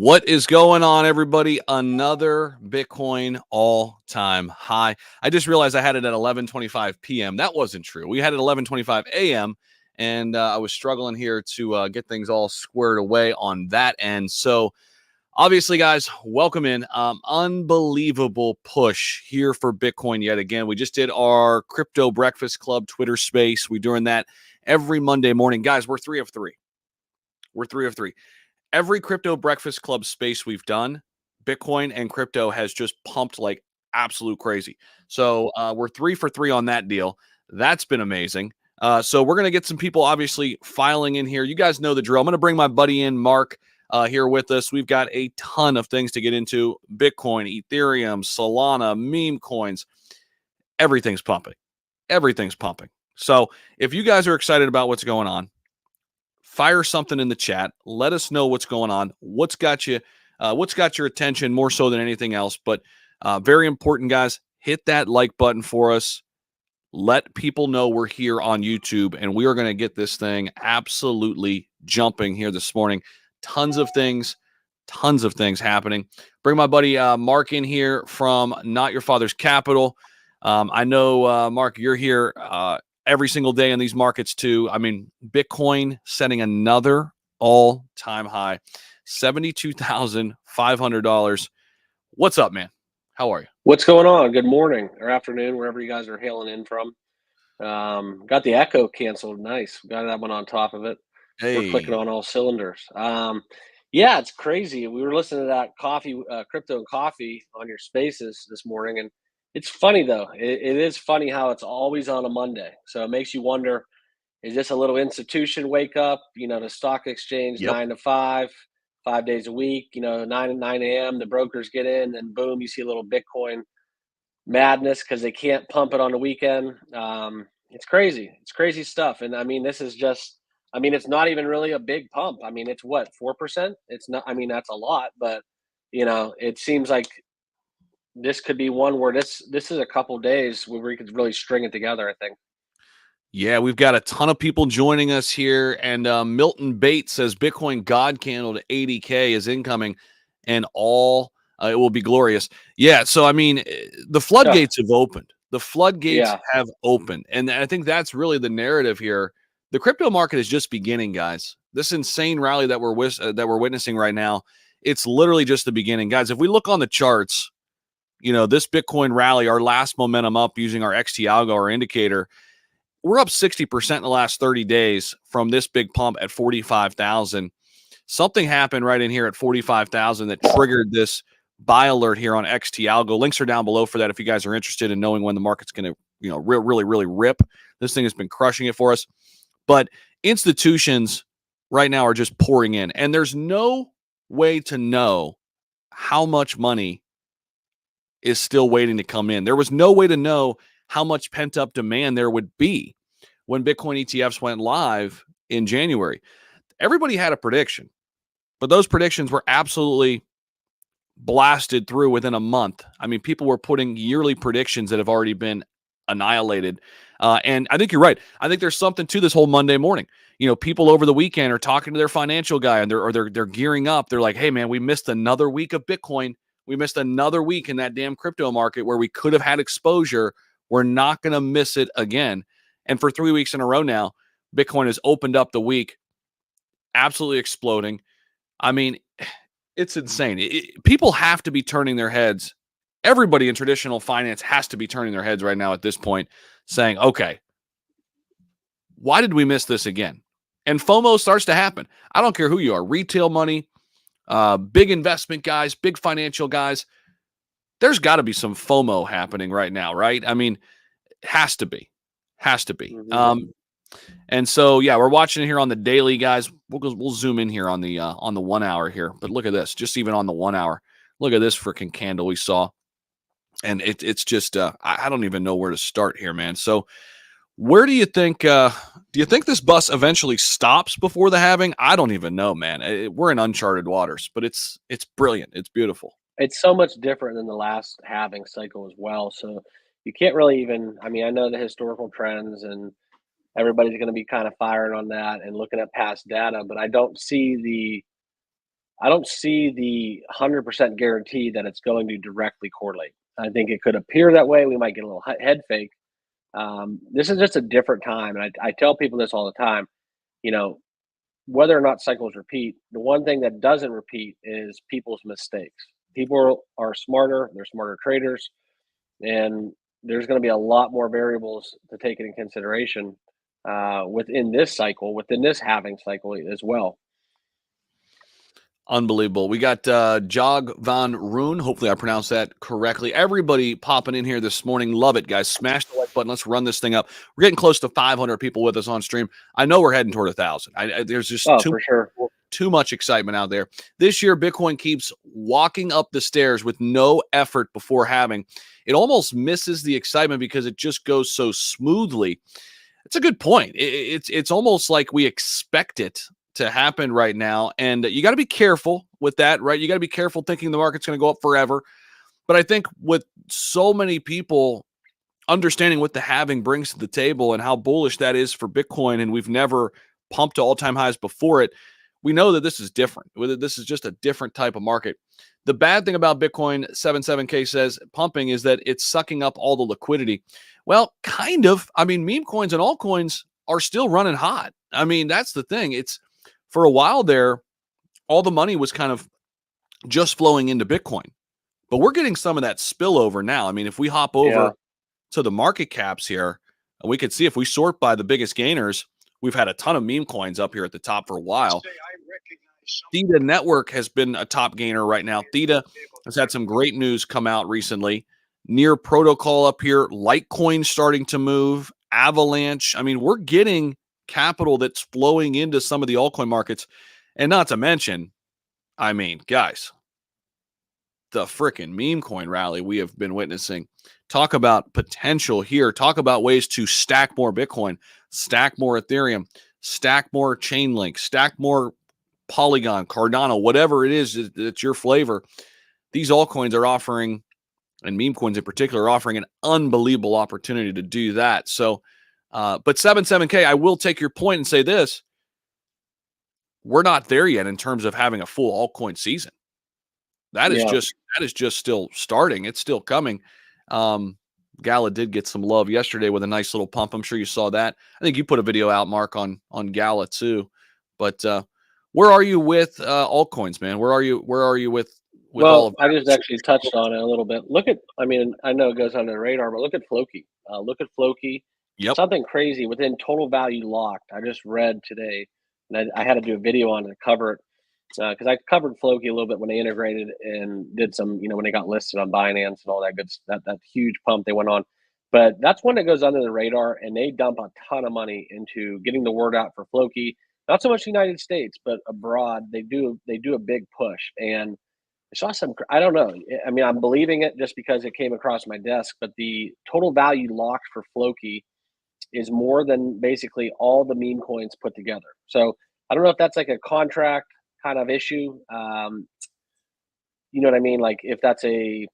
What is going on, everybody? Another Bitcoin all-time high. I just realized I had it at 11:25 p.m. That wasn't true. We had it at 11:25 a.m. and I was struggling here to get things all squared away on that end. So, obviously, guys, welcome in. Unbelievable push here for Bitcoin yet again. We just did our Crypto Breakfast Club Twitter space. We're doing that every Monday morning. Guys, we're 3 of 3. We're 3 of 3. Every Crypto Breakfast Club space we've done, Bitcoin and crypto has just pumped like absolute crazy. So we're 3 for 3 on that deal. That's been amazing. So we're going to get some people obviously filing in here. You guys know the drill. I'm going to bring my buddy in, Mark, here with us. We've got a ton of things to get into. Bitcoin, Ethereum, Solana, meme coins. Everything's pumping. Everything's pumping. So if you guys are excited about what's going on, fire something in the chat. Let us know what's going on. What's got your attention more so than anything else. But very important, guys. Hit that like button for us. Let people know we're here on YouTube, and we are going to get this thing absolutely jumping here this morning. Tons of things happening. Bring my buddy Mark in here from Not Your Father's Capital. I know, Mark, you're here every single day in these markets too. I mean, Bitcoin setting another all-time high, $72,500. What's up, man? How are you? What's going on? Good morning or afternoon, wherever you guys are hailing in from. Got the echo canceled. Nice. Got that one on top of it. We're clicking Hey. on all cylinders. Yeah, it's crazy. We were listening to that crypto and coffee on your spaces this morning, and it's funny though. It is funny how it's always on a Monday. So it makes you wonder: is this a little institution wake up? The stock exchange Yep. 9 to 5, 5 days a week. 9 a.m. The brokers get in, and boom, you see a little Bitcoin madness because they can't pump it on the weekend. It's crazy. It's crazy stuff. And I mean, this is just. I mean, it's not even really a big pump. I mean, it's what 4%. It's not. I mean, that's a lot, but it seems like this could be one where this is a couple days where we could really string it together. I think. Yeah, we've got a ton of people joining us here. And Milton Bates says Bitcoin God candle to 80K is incoming and all it will be glorious. Yeah. So, I mean, the floodgates have opened. The floodgates Yeah. have opened. And I think that's really the narrative here. The crypto market is just beginning, guys. This insane rally that we're witnessing right now, it's literally just the beginning. Guys, if we look on the charts, this Bitcoin rally, our last momentum up using our XT algo, our indicator, we're up 60% in the last 30 days from this big pump at 45,000. Something happened right in here at 45,000 that triggered this buy alert here on XT Algo. Links are down below for that if you guys are interested in knowing when the market's going to, really rip. This thing has been crushing it for us. But institutions right now are just pouring in, and there's no way to know how much money is still waiting to come in. There was no way to know how much pent-up demand there would be when Bitcoin ETFs went live in January. Everybody had a prediction, but those predictions were absolutely blasted through within a month. I mean, people were putting yearly predictions that have already been annihilated. And I think you're right. I think there's something to this whole Monday morning. People over the weekend are talking to their financial guy and they're gearing up. They're like, hey, man, we missed another week of Bitcoin. We missed another week in that damn crypto market where we could have had exposure. We're not going to miss it again. And for 3 weeks in a row now, Bitcoin has opened up the week, absolutely exploding. I mean, it's insane. People have to be turning their heads. Everybody in traditional finance has to be turning their heads right now at this point, saying, okay, why did we miss this again? And FOMO starts to happen. I don't care who you are, retail money, big investment guys, big financial guys. There's got to be some FOMO happening right now, right? I mean, has to be. Mm-hmm. And so, yeah, we're watching it here on the daily, guys. We'll zoom in here on the 1 hour here. But look at this, just even on the 1 hour. Look at this freaking candle we saw. And it's just, I don't even know where to start here, man. So where do you think this bus eventually stops before the halving? I don't even know, man. We're in uncharted waters, but it's brilliant. It's beautiful. It's so much different than the last halving cycle as well. So you can't really even. I mean, I know the historical trends and everybody's going to be kind of firing on that and looking at past data, but I don't see I don't see the 100% guarantee that it's going to directly correlate. I think it could appear that way. We might get a little head fake. This is just a different time, and I tell people this all the time. You know, whether or not cycles repeat, the one thing that doesn't repeat is people's mistakes. People are smarter; they're smarter traders, and there's going to be a lot more variables to take into consideration within this cycle, within this halving cycle as well. Unbelievable. We got Jog Van Roon. Hopefully I pronounced that correctly. Everybody popping in here this morning. Love it, guys. Smash the like button. Let's run this thing up. We're getting close to 500 people with us on stream. I know we're heading toward 1,000. There's just too much excitement out there. This year, Bitcoin keeps walking up the stairs with no effort before halving. It almost misses the excitement because it just goes so smoothly. It's a good point. It's almost like we expect it to happen right now. And you got to be careful with that, right? You got to be careful thinking the market's going to go up forever. But I think with so many people understanding what the halving brings to the table and how bullish that is for Bitcoin, and we've never pumped to all-time highs before it, we know that this is different. This is just a different type of market. The bad thing about Bitcoin, 77K says, pumping is that it's sucking up all the liquidity. Well, kind of. I mean, meme coins and altcoins are still running hot. I mean, that's the thing. It's for a while there, all the money was kind of just flowing into Bitcoin. But we're getting some of that spillover now. I mean, if we hop over to the market caps here, we could see if we sort by the biggest gainers, we've had a ton of meme coins up here at the top for a while. Theta Network has been a top gainer right now. Theta has had some great news come out recently. Near Protocol up here, Litecoin starting to move, Avalanche. I mean, we're getting capital that's flowing into some of the altcoin markets. And not to mention, I mean, guys, the freaking meme coin rally we have been witnessing. Talk about potential here. Talk about ways to stack more Bitcoin, stack more Ethereum, stack more Chainlink, stack more Polygon, Cardano, whatever it is that's your flavor. These altcoins are offering, and meme coins in particular, are offering an unbelievable opportunity to do that. So, but 77K, I will take your point and say this. We're not there yet in terms of having a full altcoin season. That is just still starting. It's still coming. Gala did get some love yesterday with a nice little pump. I'm sure you saw that. I think you put a video out, Mark, on Gala too. But where are you with altcoins, man? Where are you with all of that? I just actually touched on it a little bit. Look at, I mean, I know it goes under the radar, but look at Floki. Yep. Something crazy within total value locked. I just read today, and I had to do a video on it to cover it because I covered Floki a little bit when they integrated and did some, when they got listed on Binance and all that good that huge pump they went on. But that's one that goes under the radar, and they dump a ton of money into getting the word out for Floki. Not so much the United States, but abroad. They do a big push, and I saw some. I don't know. I mean, I'm believing it just because it came across my desk. But the total value locked for Floki is more than basically all the meme coins put together. So I don't know if that's like a contract kind of issue. You know what I mean? Like if that's the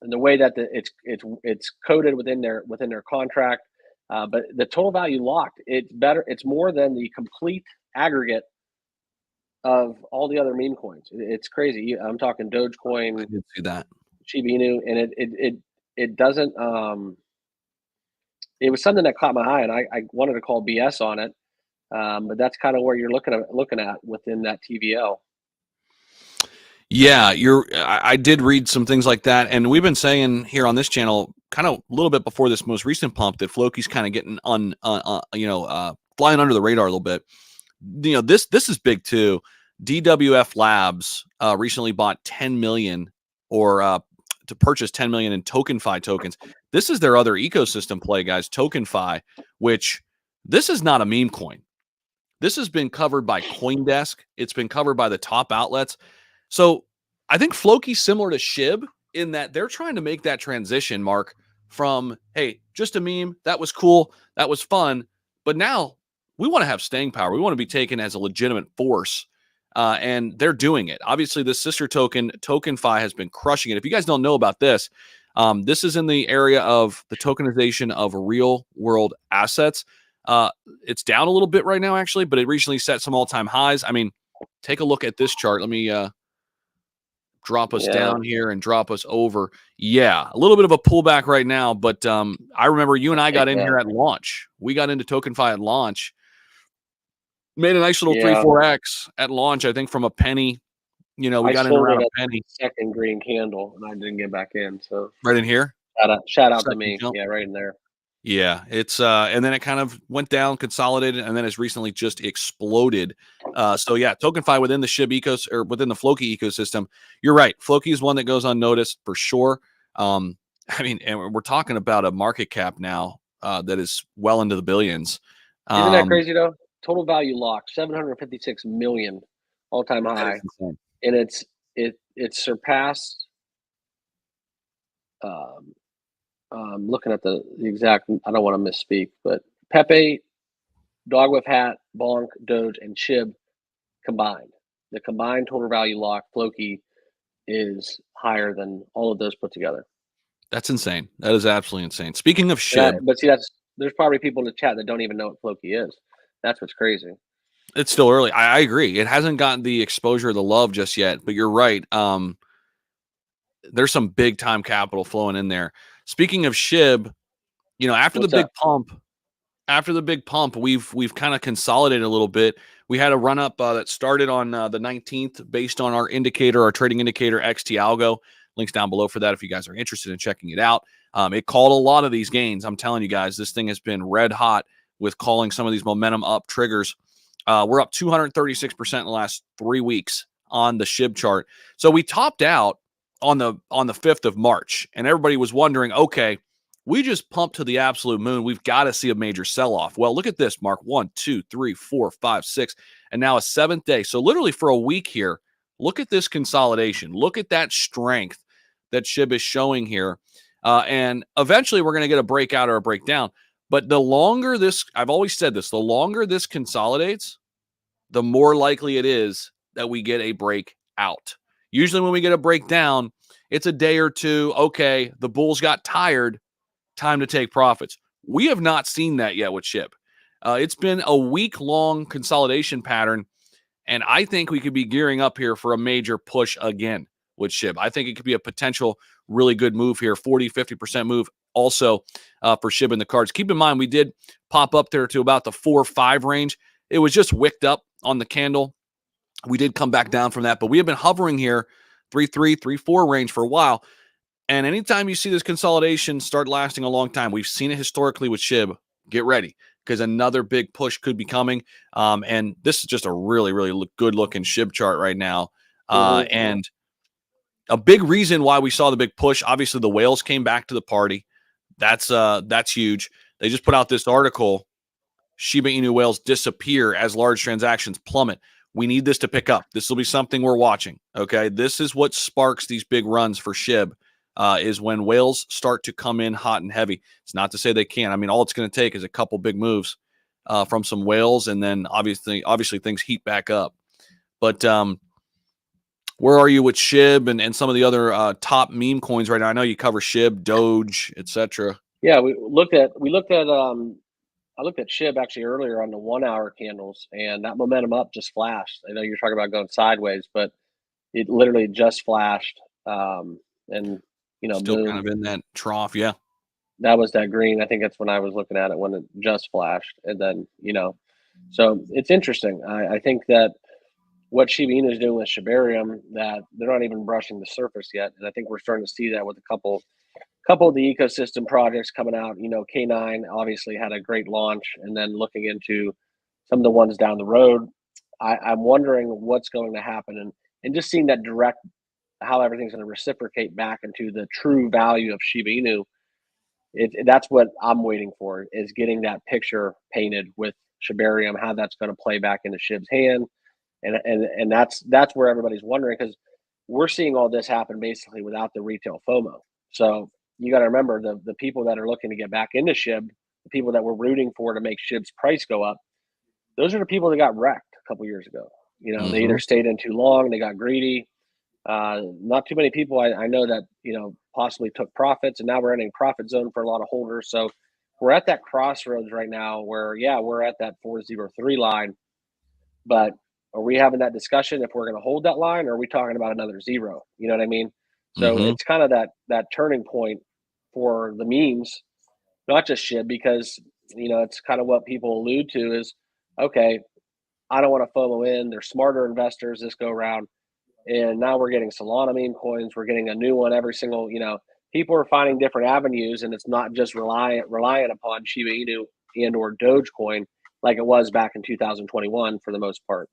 way that it's coded within their contract. But the total value locked, it's better. It's more than the complete aggregate of all the other meme coins. It's crazy. I'm talking Dogecoin. I did see that. Shiba Inu, and it doesn't. It was something that caught my eye, and I wanted to call BS on it. But that's kind of where you're looking at within that TVL. Yeah, I did read some things like that, and we've been saying here on this channel, kind of a little bit before this most recent pump, that Floki's kind of getting flying under the radar a little bit. This is big too. DWF Labs recently bought 10 million to purchase 10 million in TokenFi tokens. This is their other ecosystem play, guys. TokenFi, which this is not a meme coin. This has been covered by CoinDesk. It's been covered by the top outlets. So I think Floki's similar to Shib in that they're trying to make that transition, Mark, from, hey, just a meme. That was cool. That was fun. But now we want to have staying power. We want to be taken as a legitimate force. And they're doing it. Obviously, the sister token, TokenFi, has been crushing it. If you guys don't know about this, this is in the area of the tokenization of real world assets. It's down a little bit right now, actually, but it recently set some all-time highs. I mean, take a look at this chart. Let me drop us down here and drop us over. Yeah, a little bit of a pullback right now, but I remember you and I got in here at launch. We got into TokenFi at launch. Made a nice little 3-4x at launch, I think, from a penny. You know, we got in around a penny. Second green candle, and I didn't get back in. So right in here. Shout out to me. Jump. Yeah, right in there. Yeah, it's and then it kind of went down, consolidated, and then it's recently just exploded. So yeah, TokenFi within the SHIB or within the Floki ecosystem. You're right. Floki is one that goes unnoticed for sure. I mean, and we're talking about a market cap now that is well into the billions. Isn't that crazy though? Total value locked 756 million, all-time high, and it's surpassed. Looking at the exact, I don't want to misspeak, but Pepe, Dog with Hat, Bonk, Doge, and SHIB combined. The combined total value lock Floki is higher than all of those put together. That's insane. That is absolutely insane. Speaking of SHIB, but see, there's probably people in the chat that don't even know what Floki is. That's what's crazy. It's still early. I agree. It hasn't gotten the exposure, the love just yet, but you're right. There's some big time capital flowing in there. Speaking of SHIB, you know, after the big pump, we've kind of consolidated a little bit. We had a run up that started on the 19th based on our indicator, our trading indicator XT Algo. Links down below for that if you guys are interested in checking it out. It called a lot of these gains. I'm telling you guys, this thing has been red hot with calling some of these momentum up triggers. We're up 236% in the last 3 weeks on the SHIB chart. So we topped out on the 5th of March, and everybody was wondering, okay, we just pumped to the absolute moon. We've got to see a major sell-off. Well, look at this, Mark. 1, 2, 3, 4, 5, 6, and now a 7th day. So literally for a week here, look at this consolidation. Look at that strength that SHIB is showing here. And eventually we're going to get a breakout or a breakdown. But the longer this, I've always said this, the longer this consolidates, the more likely it is that we get a breakout. Usually when we get a breakdown, it's a day or two. Okay, the bulls got tired. Time to take profits. We have not seen that yet with SHIB. It's been a week-long consolidation pattern, and I think we could be gearing up here for a major push again with SHIB. I think it could be a potential really good move here, 40, 50% move also for SHIB in the cards. Keep in mind, we did pop up there to about the 4-5 range. It was just wicked up on the candle. We did come back down from that, but we have been hovering here 3-3, 3-4 range for a while. And anytime you see this consolidation start lasting a long time, we've seen it historically with SHIB. Get ready because another big push could be coming. And this is just a really, really good looking SHIB chart right now. And a big reason why we saw the big push, obviously the whales came back to the party. That's huge. They just put out this article, Shiba Inu whales disappear as large transactions plummet. We need this to pick up. This will be something we're watching. Okay. This is what sparks these big runs for SHIB. Is when whales start to come in hot and heavy. It's not to say they can't. I mean, all it's going to take is a couple big moves from some whales, and then obviously things heat back up. But where are you with SHIB and some of the other top meme coins right now? I know you cover SHIB, Doge, etc. Yeah, I looked at SHIB actually earlier on the 1 hour candles, and that momentum up just flashed. I know you're talking about going sideways, but it literally just flashed. And you know, still kind of in that trough. Yeah, that was that green. I think that's when I was looking at it when it just flashed, and then so it's interesting. I think that what Shiba Inu is doing with Shibarium, that they're not even brushing the surface yet, and I think we're starting to see that with a couple of the ecosystem projects coming out. You know, K9 obviously had a great launch, and then looking into some of the ones down the road, I'm wondering what's going to happen, and just seeing that direct, how everything's going to reciprocate back into the true value of Shiba Inu. That's what I'm waiting for, is getting that picture painted with Shibarium, how that's going to play back into SHIB's hand. And that's where everybody's wondering, because we're seeing all this happen basically without the retail FOMO. So you got to remember the people that are looking to get back into SHIB, the people that we're rooting for to make SHIB's price go up, those are the people that got wrecked a couple years ago. You know, they either stayed in too long, they got greedy. Not too many people I know that, possibly took profits, and now we're in a profit zone for a lot of holders. So we're at that crossroads right now where, we're at that 403 line, but are we having that discussion if we're going to hold that line, or are we talking about another zero? You know what I mean? So Mm-hmm. it's kind of that turning point for the memes, not just SHIB, because it's kind of what people allude to is, okay, I don't want to FOMO in. They're smarter investors this go around, and now we're getting Solana meme coins. We're getting a new one every single. People are finding different avenues, and it's not just reliant upon Shiba Inu and or Dogecoin like it was back in 2021 for the most part.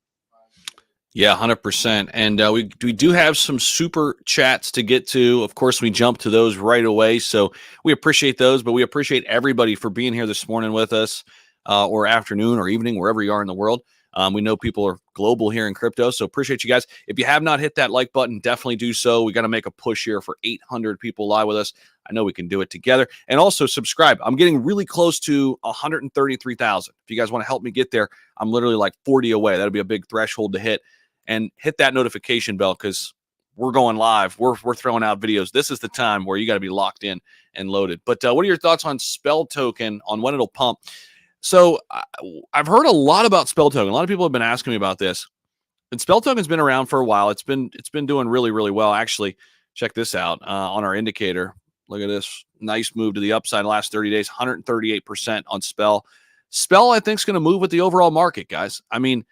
Yeah, 100%. And we do have some super chats to get to. Of course, we jump to those right away. So we appreciate those, but we appreciate everybody for being here this morning with us, or afternoon or evening, wherever you are in the world. We know people are global here in crypto, so appreciate you guys. If you have not hit that like button, definitely do so. We got to make a push here for 800 people live with us. I know we can do it together. And also subscribe. I'm getting really close to 133,000. If you guys want to help me get there, I'm literally like 40 away. That'll be a big threshold to hit. And hit that notification bell, because we're going live. We're throwing out videos. This is the time where you got to be locked in and loaded. But what are your thoughts on Spell Token, on when it'll pump? So I've heard a lot about Spell Token. A lot of people have been asking me about this. And Spell Token's been around for a while. It's been doing really, really well. Actually, check this out on our indicator. Look at this nice move to the upside the last 30 days, 138% on Spell. Spell, I think, is going to move with the overall market, guys. I mean,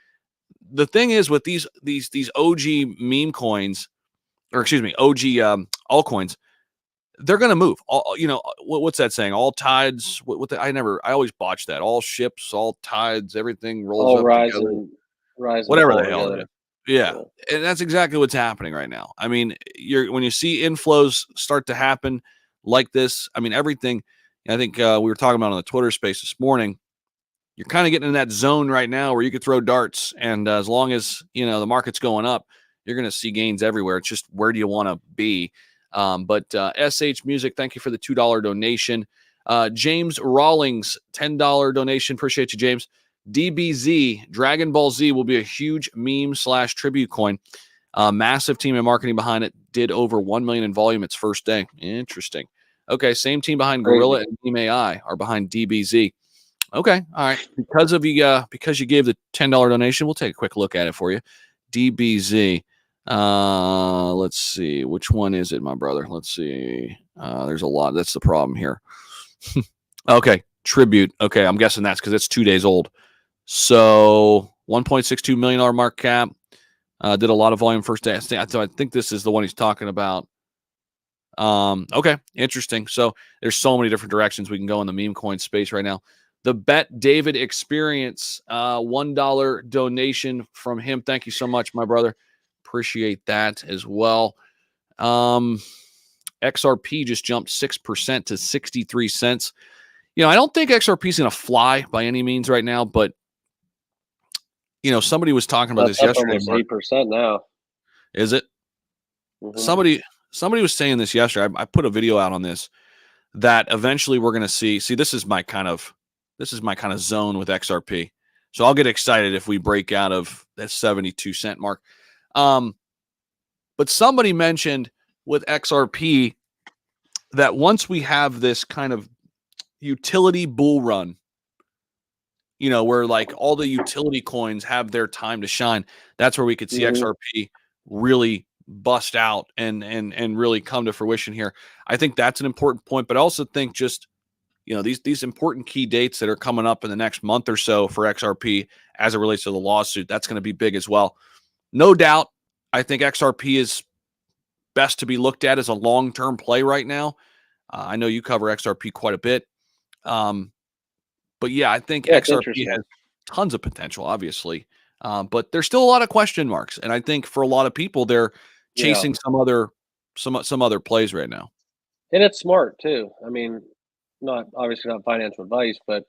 the thing is with these OG meme coins, or excuse me, OG altcoins, they're going to move. What's that saying? All tides. I always botch that. All ships, all tides, everything rolls all up rise together. and rise Whatever and the fall hell together. it is. Yeah, and that's exactly what's happening right now. I mean, when you see inflows start to happen like this, I mean, everything. I think we were talking about on the Twitter space this morning. You're kind of getting in that zone right now where you could throw darts, and as long as the market's going up, you're going to see gains everywhere. It's just, where do you want to be? But SH Music, thank you for the $2 donation. James Rawlings, $10 donation. Appreciate you, James. DBZ, Dragon Ball Z will be a huge meme/tribute coin. Massive team and marketing behind it. Did over 1 million in volume its first day. Interesting. Okay, same team behind Gorilla and Meme AI are behind DBZ. Okay, all right. Because you gave the $10 donation, we'll take a quick look at it for you. DBZ. Let's see. Which one is it, my brother? Let's see. There's a lot. That's the problem here. Okay, Tribute. Okay, I'm guessing that's because it's 2 days old. So $1.62 million market cap. Did a lot of volume first day. So I think this is the one he's talking about. Okay, interesting. So there's so many different directions we can go in the meme coin space right now. The Bet David Experience, $1 donation from him. Thank you so much, my brother. Appreciate that as well. XRP just jumped 6% to 63 cents. I don't think XRP is going to fly by any means right now, but somebody was talking about this yesterday. Almost 8% now. Is it? Mm-hmm. Somebody was saying this yesterday. I put a video out on this, that eventually we're going to see. This is my kind of zone with XRP. So I'll get excited if we break out of that 72 cent mark. But somebody mentioned with XRP that once we have this kind of utility bull run, where like all the utility coins have their time to shine, that's where we could see XRP really bust out and really come to fruition here. I think that's an important point, but I also think just these important key dates that are coming up in the next month or so for XRP as it relates to the lawsuit, that's going to be big as well. No doubt, I think XRP is best to be looked at as a long-term play right now. I know you cover XRP quite a bit. But yeah, I think XRP has tons of potential, obviously. But there's still a lot of question marks. And I think for a lot of people, they're chasing some other plays right now. And it's smart too. I mean, obviously not financial advice, but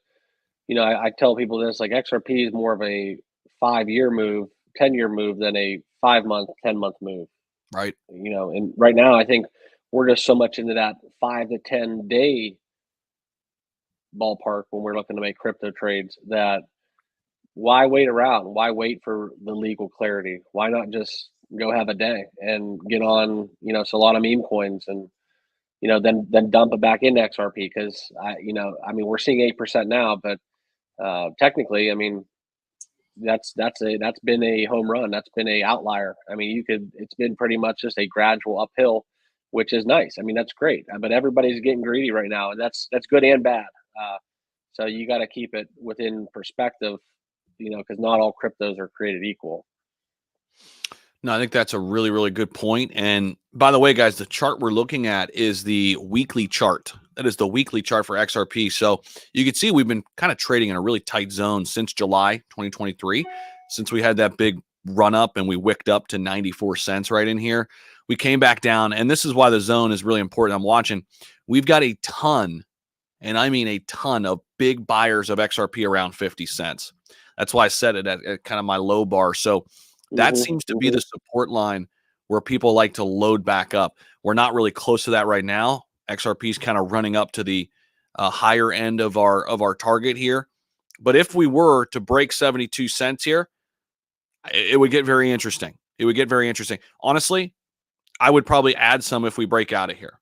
I tell people this, like, XRP is more of a 5-year move, 10-year move than a 5-month, 10-month move. Right. And right now I think we're just so much into that 5 to 10 day ballpark when we're looking to make crypto trades, that why wait around? Why wait for the legal clarity? Why not just go have a day and get on, Solana meme coins, and then dump it back into XRP? Because we're seeing 8% now, but technically, that's been a home run. That's been a outlier. I mean, it's been pretty much just a gradual uphill, which is nice. I mean, that's great. But everybody's getting greedy right now, and that's good and bad. So you got to keep it within perspective, because not all cryptos are created equal. No, I think that's a really, really good point. And by the way, guys, the chart we're looking at is the weekly chart. That is the weekly chart for XRP. So you can see we've been kind of trading in a really tight zone since July 2023, since we had that big run up and we wicked up to 94 cents right in here. We came back down, and this is why the zone is really important. I'm watching. We've got a ton, and I mean a ton of big buyers of XRP around 50 cents. That's why I set it at kind of my low bar. So that seems to be the support line where people like to load back up. We're not really close to that right now. XRP is kind of running up to the higher end of our target here. But if we were to break 72 cents here, it would get very interesting. It would get very interesting. Honestly, I would probably add some if we break out of here,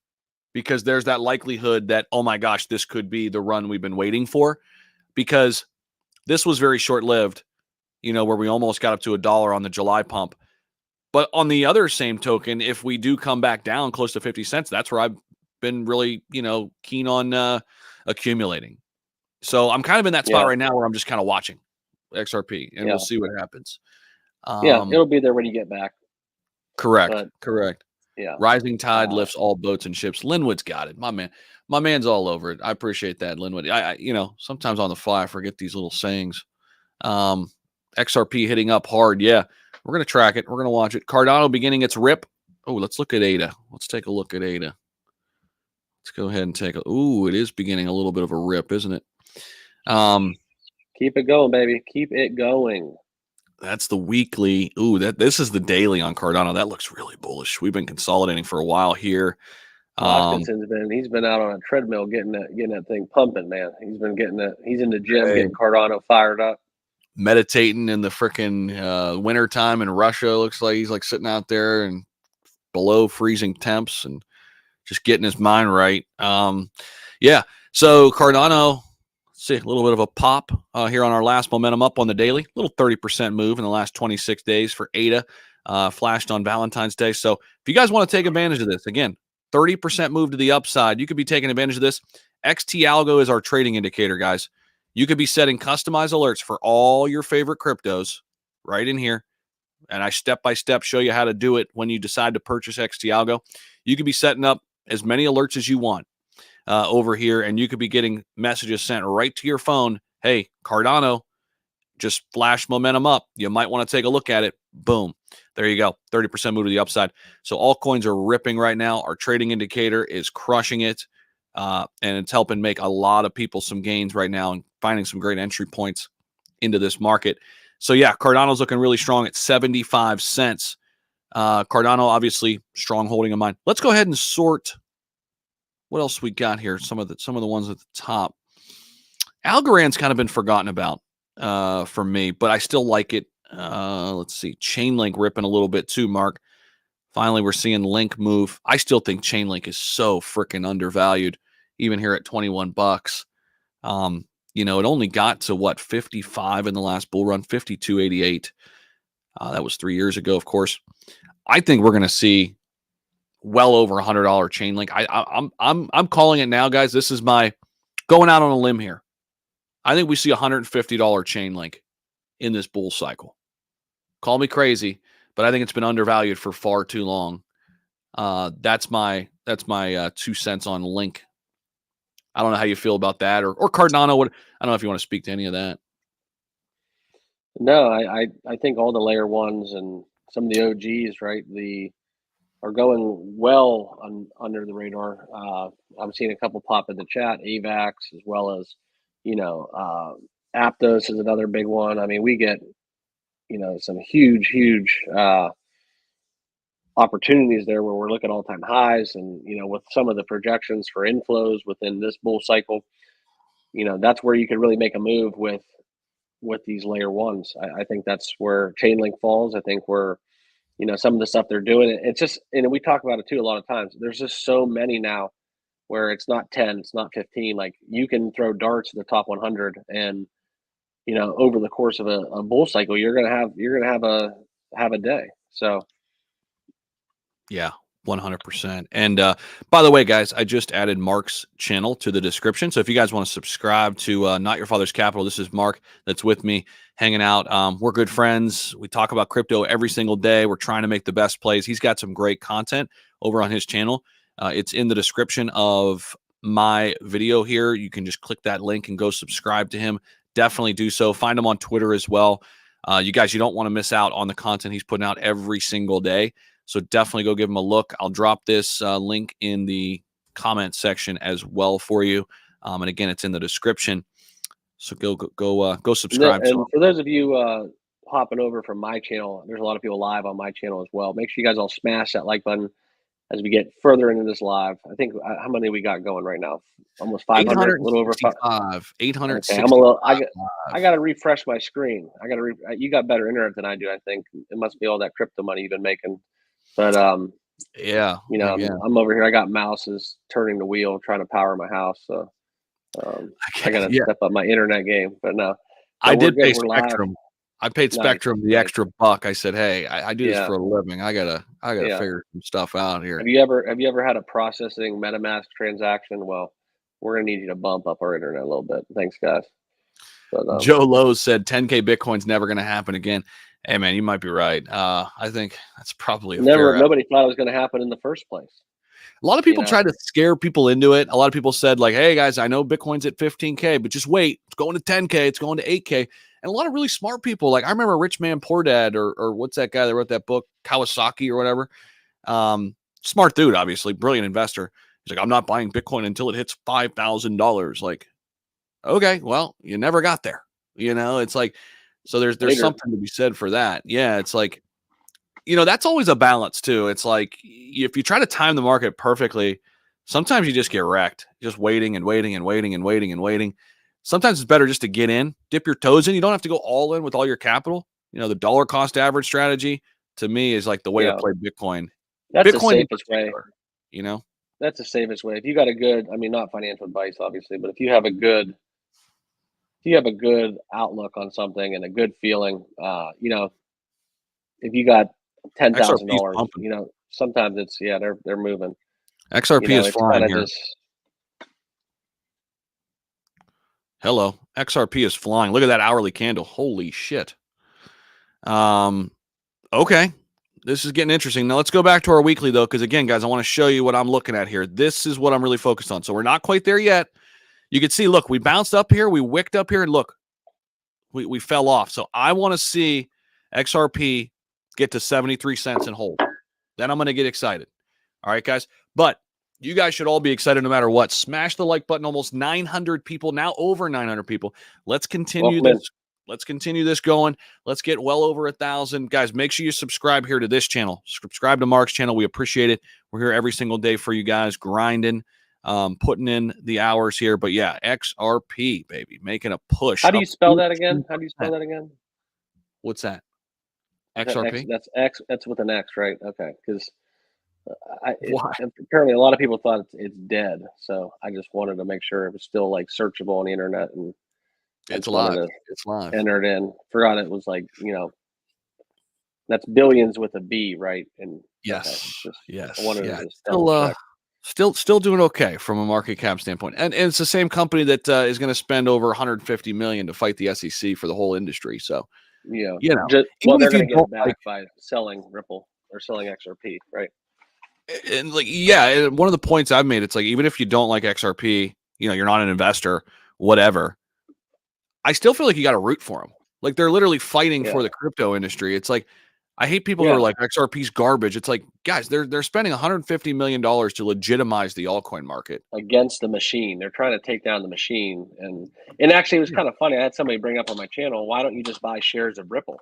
because there's that likelihood that, oh my gosh, this could be the run we've been waiting for, because this was very short-lived, where we almost got up to $1 on the July pump. But on the other same token, if we do come back down close to 50 cents, that's where I've been really, keen on accumulating. So I'm kind of in that spot right now where I'm just kind of watching XRP, and we'll see what happens. It'll be there when you get back. Correct. Yeah. Rising tide lifts all boats and ships. Linwood's got it. My man's all over it. I appreciate that, Linwood. I sometimes on the fly I forget these little sayings. XRP hitting up hard. Yeah, we're going to track it. We're going to watch it. Cardano beginning its rip. Oh, let's look at ADA. Let's take a look at ADA. Let's go ahead and take a. Ooh, it is beginning a little bit of a rip, isn't it? Keep it going, baby. Keep it going. That's the weekly. Ooh, this is the daily on Cardano. That looks really bullish. We've been consolidating for a while here. He's been out on a treadmill getting that thing pumping, man. He's been he's in the gym getting Cardano fired up. Meditating in the freaking winter time in Russia. Looks like he's like sitting out there and below freezing temps and just getting his mind right. Yeah. So Cardano, let's see, a little bit of a pop here on our last momentum up on the daily. A little 30% move in the last 26 days for ADA. Flashed on Valentine's Day. So if you guys want to take advantage of this, again, 30% move to the upside, you could be taking advantage of this. XT Algo is our trading indicator, guys. You could be setting customized alerts for all your favorite cryptos right in here. And I step-by-step show you how to do it when you decide to purchase XT Algo. You could be setting up as many alerts as you want over here, and you could be getting messages sent right to your phone. Hey, Cardano just flash momentum up. You might want to take a look at it. Boom. There you go. 30% move to the upside. So altcoins are ripping right now. Our trading indicator is crushing it. And it's helping make a lot of people some gains right now and finding some great entry points into this market. So yeah, Cardano's looking really strong at 75 cents. Cardano, obviously, strong holding of mine. Let's go ahead and sort what else we got here. Some of the ones at the top. Algorand's kind of been forgotten about for me, but I still like it. Let's see. Chainlink ripping a little bit too, Mark. Finally, we're seeing Link move. I still think Chainlink is so freaking undervalued, even here at 21 bucks. It only got to what, 55 in the last bull run, 52.88. That was 3 years ago, of course. I think we're going to see well over $100 Chainlink. I'm calling it now, guys. This is my going out on a limb here. I think we see $150 Chainlink in this bull cycle. Call me crazy, but I think it's been undervalued for far too long. That's my 2 cents on Link. I don't know how you feel about that, or Cardano. I don't know if you want to speak to any of that. No, I think all the layer ones and some of the OGs, right, are going well under the radar. I'm seeing a couple pop in the chat, AVAX, as well as, Aptos is another big one. I mean, we get, some huge opportunities there where we're looking at all-time highs, and with some of the projections for inflows within this bull cycle, that's where you could really make a move with these layer ones. I think that's where Chainlink falls. I think where some of the stuff they're doing, it's just, we talk about it too a lot of times. There's just so many now where it's not 10, it's not 15. Like, you can throw darts at the top 100 and you know, over the course of a bull cycle, you're gonna have a day. So Yeah, 100%. And by the way, guys, I just added Mark's channel to the description. So if you guys want to subscribe to Not Your Father's Capital, this is Mark that's with me hanging out. We're good friends. We talk about crypto every single day. We're trying to make the best plays. He's got some great content over on his channel. It's in the description of my video here. You can just click that link and go subscribe to him. Definitely do so. Find him on Twitter as well. You guys, you don't want to miss out on the content he's putting out every single day. So definitely go give him a look. I'll drop this link in the comment section as well for you. And again, it's in the description. So go subscribe. And for those of you hopping over from my channel, there's a lot of people live on my channel as well. Make sure you guys all smash that like button as we get further into this live. I think how many we got going right now? Almost 500, a little over 5. 865. Okay, I got to refresh my screen. You got better internet than I do. I think it must be all that crypto money you've been making. But yeah, you know, I'm over here. I got mouses turning the wheel, trying to power my house. So I got to step up my internet game. But no, I did pay Spectrum. I paid Spectrum the extra buck. I said, hey, I do this for a living. I gotta figure some stuff out here. Have you ever had a processing MetaMask transaction? Well, we're gonna need you to bump up our internet a little bit. Thanks, guys. But, Joe Lowe said 10K Bitcoin's never going to happen again. Hey, man, you might be right. I think that's probably nobody thought it was going to happen in the first place. A lot of people tried to scare people into it. A lot of people said, like, hey, guys, I know Bitcoin's at 15K, but just wait. It's going to 10K. It's going to 8K. And a lot of really smart people, like I remember Rich Man Poor Dad or what's that guy that wrote that book, Kawasaki or whatever. Smart dude, obviously, brilliant investor. He's like, I'm not buying Bitcoin until it hits $5,000. Like, okay, well, you never got there. You know, it's like, so there's something to be said for that. Yeah, it's like, you know, that's always a balance too. It's like if you try to time the market perfectly, sometimes you just get wrecked, just waiting and waiting and waiting and waiting and waiting. Sometimes it's better just to get in, dip your toes in. You don't have to go all in with all your capital. You know, the dollar cost average strategy to me is like the way to play Bitcoin. That's Bitcoin the safest way. You know, that's the safest way. If you got a good, I mean, not financial advice, obviously, but if you have a good outlook on something and a good feeling, you know, if you got $10,000, you know, sometimes it's they're moving. XRP is flying here. Hello, XRP is flying. Look at that hourly candle. Holy shit. Okay. This is getting interesting. Now let's go back to our weekly though, because again, guys, I want to show you what I'm looking at here. This is what I'm really focused on. So we're not quite there yet. You can see, look, we bounced up here, we wicked up here, and look, we fell off. So I want to see XRP get to 73 cents and hold. Then I'm going to get excited. All right, guys. But you guys should all be excited no matter what. Smash the like button. Almost 900 people, now over 900 people. Let's continue this. Let's continue this going. Let's get well over 1,000. Guys, make sure you subscribe here to this channel. Subscribe to Mark's channel. We appreciate it. We're here every single day for you guys, grinding, putting in the hours here. But yeah, XRP, baby, making a push. How do you spell that again? How do you spell that again? What's that? XRP? That's X. That's with an X, right? Okay, because apparently a lot of people thought it's dead. So I just wanted to make sure it was still like searchable on the internet, and it's live. It's live. Entered in. Forgot it was like, you know, that's billions with a B, right? And yes, yes, I wanted to just still doing okay from a market cap standpoint, and it's the same company that is going to spend over 150 million to fight the SEC for the whole industry. So yeah, you know, they're going to get it back by selling Ripple or selling XRP, right? And like, yeah, one of the points I've made, it's like, even if you don't like XRP, you know, you're not an investor, whatever. I still feel like you got to root for them. Like they're literally fighting for the crypto industry. It's like, I hate people who are like XRP's garbage. It's like, guys, they're spending $150 million to legitimize the altcoin market against the machine. They're trying to take down the machine, and actually, it was kind of funny. I had somebody bring up on my channel, why don't you just buy shares of Ripple?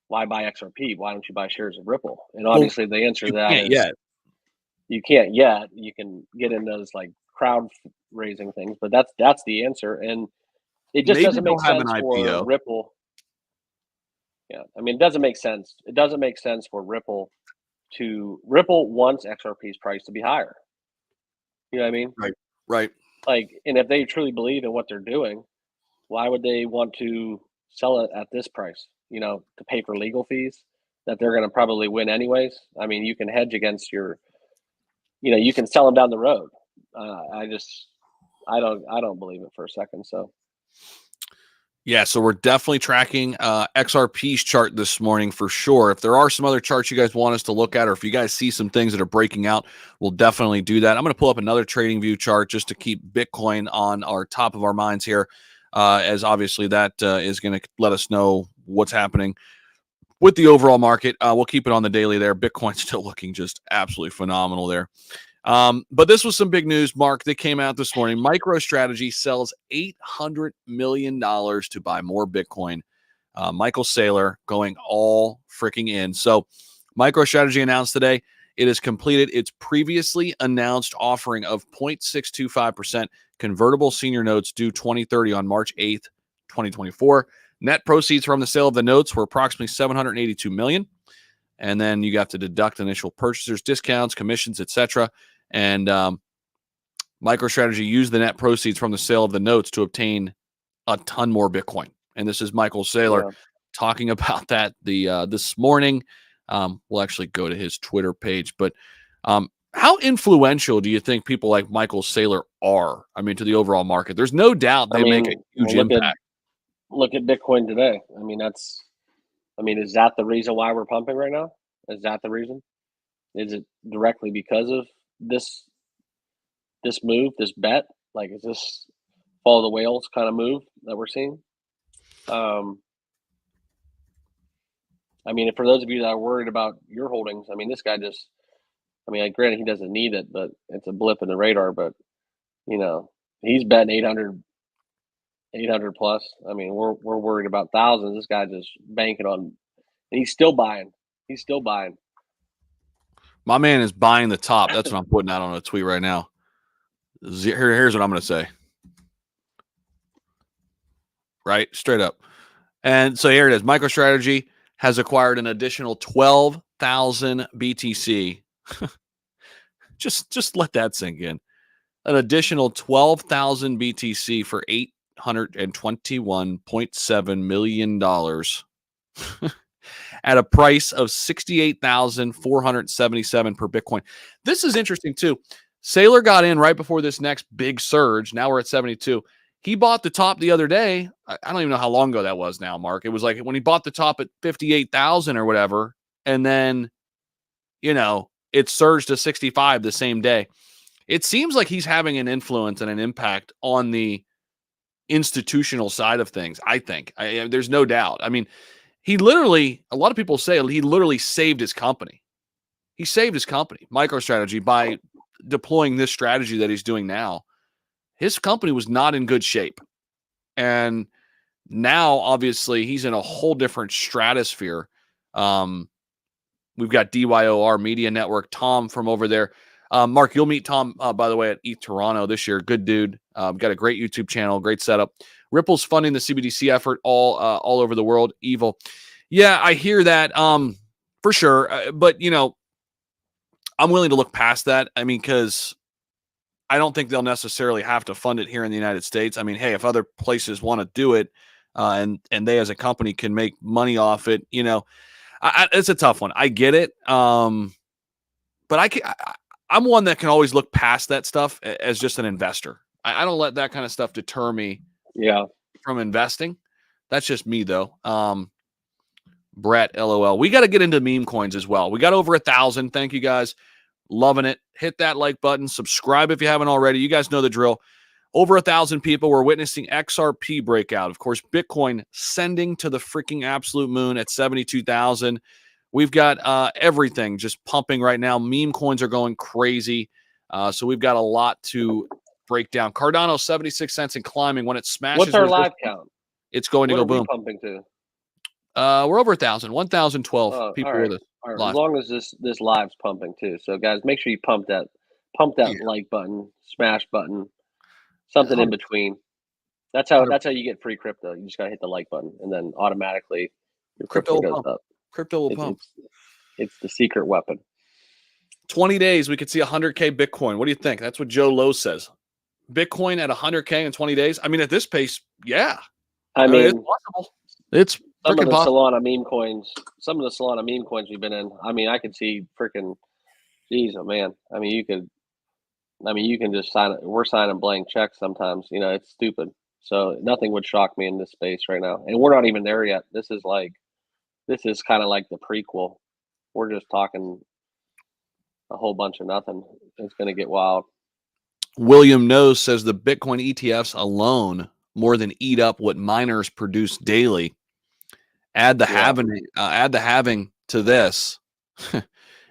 Why buy XRP? Why don't you buy shares of Ripple? And obviously, the answer to that is you can't yet. You can get in those like crowd raising things, but that's the answer, and it just doesn't make sense for Ripple. Yeah, I mean, it doesn't make sense. It doesn't make sense for Ripple wants XRP's price to be higher. You know what I mean? Right. Like, and if they truly believe in what they're doing, why would they want to sell it at this price, to pay for legal fees that they're going to probably win anyways. I mean, you can hedge against you can sell them down the road. I don't believe it for a second. So. Yeah, so we're definitely tracking XRP's chart this morning for sure. If there are some other charts you guys want us to look at, or if you guys see some things that are breaking out, we'll definitely do that. I'm going to pull up another trading view chart just to keep Bitcoin on our top of our minds here, as obviously that is going to let us know what's happening with the overall market. We'll keep it on the daily there. Bitcoin's still looking just absolutely phenomenal there. But this was some big news, Mark. They came out this morning. MicroStrategy sells $800 million to buy more Bitcoin. Michael Saylor going all freaking in. So MicroStrategy announced today it has completed its previously announced offering of 0.625% convertible senior notes due 2030 on March 8th, 2024. Net proceeds from the sale of the notes were approximately $782 million. And then you have to deduct initial purchasers, discounts, commissions, etc. And MicroStrategy used the net proceeds from the sale of the notes to obtain a ton more Bitcoin. And this is Michael Saylor talking about that this morning. We'll actually go to his Twitter page. But how influential do you think people like Michael Saylor are? I mean, to the overall market? There's no doubt they make a huge impact. Look at Bitcoin today. I mean, is that the reason why we're pumping right now? Is that the reason? Is it directly because of this move, this bet? Like, is this follow the whales kind of move that we're seeing? I mean, for those of you that are worried about your holdings, I mean, this guy granted he doesn't need it, but it's a blip in the radar. But he's betting 800 plus. I mean, we're worried about thousands. This guy just banking on, and he's still buying. My man is buying the top. That's what I'm putting out on a tweet right now. Here's what I'm going to say. Right? Straight up. And so here it is. MicroStrategy has acquired an additional 12,000 BTC. just let that sink in. An additional 12,000 BTC for $821.7 million at a price of $68,477 per Bitcoin. This is interesting too. Saylor got in right before this next big surge. Now we're at 72. He bought the top the other day. I don't even know how long ago that was now, Mark. It was like when he bought the top at 58,000 or whatever. And then, it surged to 65 the same day. It seems like he's having an influence and an impact on the institutional side of things, I think. There's no doubt. I mean, a lot of people say he literally saved his company. He saved his company, MicroStrategy, by deploying this strategy that he's doing now. His company was not in good shape. And now, obviously, he's in a whole different stratosphere. We've got DYOR Media Network, Tom from over there. Mark, you'll meet Tom, by the way, at ETH Toronto this year. Good dude. Got a great YouTube channel, great setup. Ripple's funding the CBDC effort all over the world. Evil. Yeah, I hear that for sure. But, I'm willing to look past that. I mean, because I don't think they'll necessarily have to fund it here in the United States. I mean, hey, if other places want to do it and they as a company can make money off it, it's a tough one. I get it. But I'm one that can always look past that stuff as just an investor. I don't let that kind of stuff deter me from investing. That's just me, though. Brett, LOL. We got to get into meme coins as well. We got over 1,000. Thank you, guys. Loving it. Hit that like button. Subscribe if you haven't already. You guys know the drill. Over 1,000 people. We're witnessing XRP breakout. Of course, Bitcoin sending to the freaking absolute moon at 72,000. We've got everything just pumping right now. Meme coins are going crazy. So we've got a lot to break down. Cardano, 76 cents and climbing. When it smashes, what's our live count? It's going to go boom. Pumping to? We're over 1,000. 1,012 people with us. All right. As long as this live's pumping too. So guys, make sure you pump that like button, smash button, something in between. That's how you get free crypto. You just gotta hit the like button, and then automatically your crypto goes up. Crypto will pump. It's the secret weapon. 20 days, we could see 100K Bitcoin. What do you think? That's what Joe Lowe says. Bitcoin at 100K in 20 days. I mean, at this pace, yeah. I mean, it's possible. It's Some of freaking the possible. Solana meme coins, we've been in. I mean, I could see freaking, geez, oh man. You can just sign it. We're signing blank checks sometimes. You know, it's stupid. So nothing would shock me in this space right now, and we're not even there yet. This is kind of like the prequel. We're just talking a whole bunch of nothing. It's going to get wild. William Knows says the Bitcoin ETFs alone more than eat up what miners produce daily. Add the halving to this,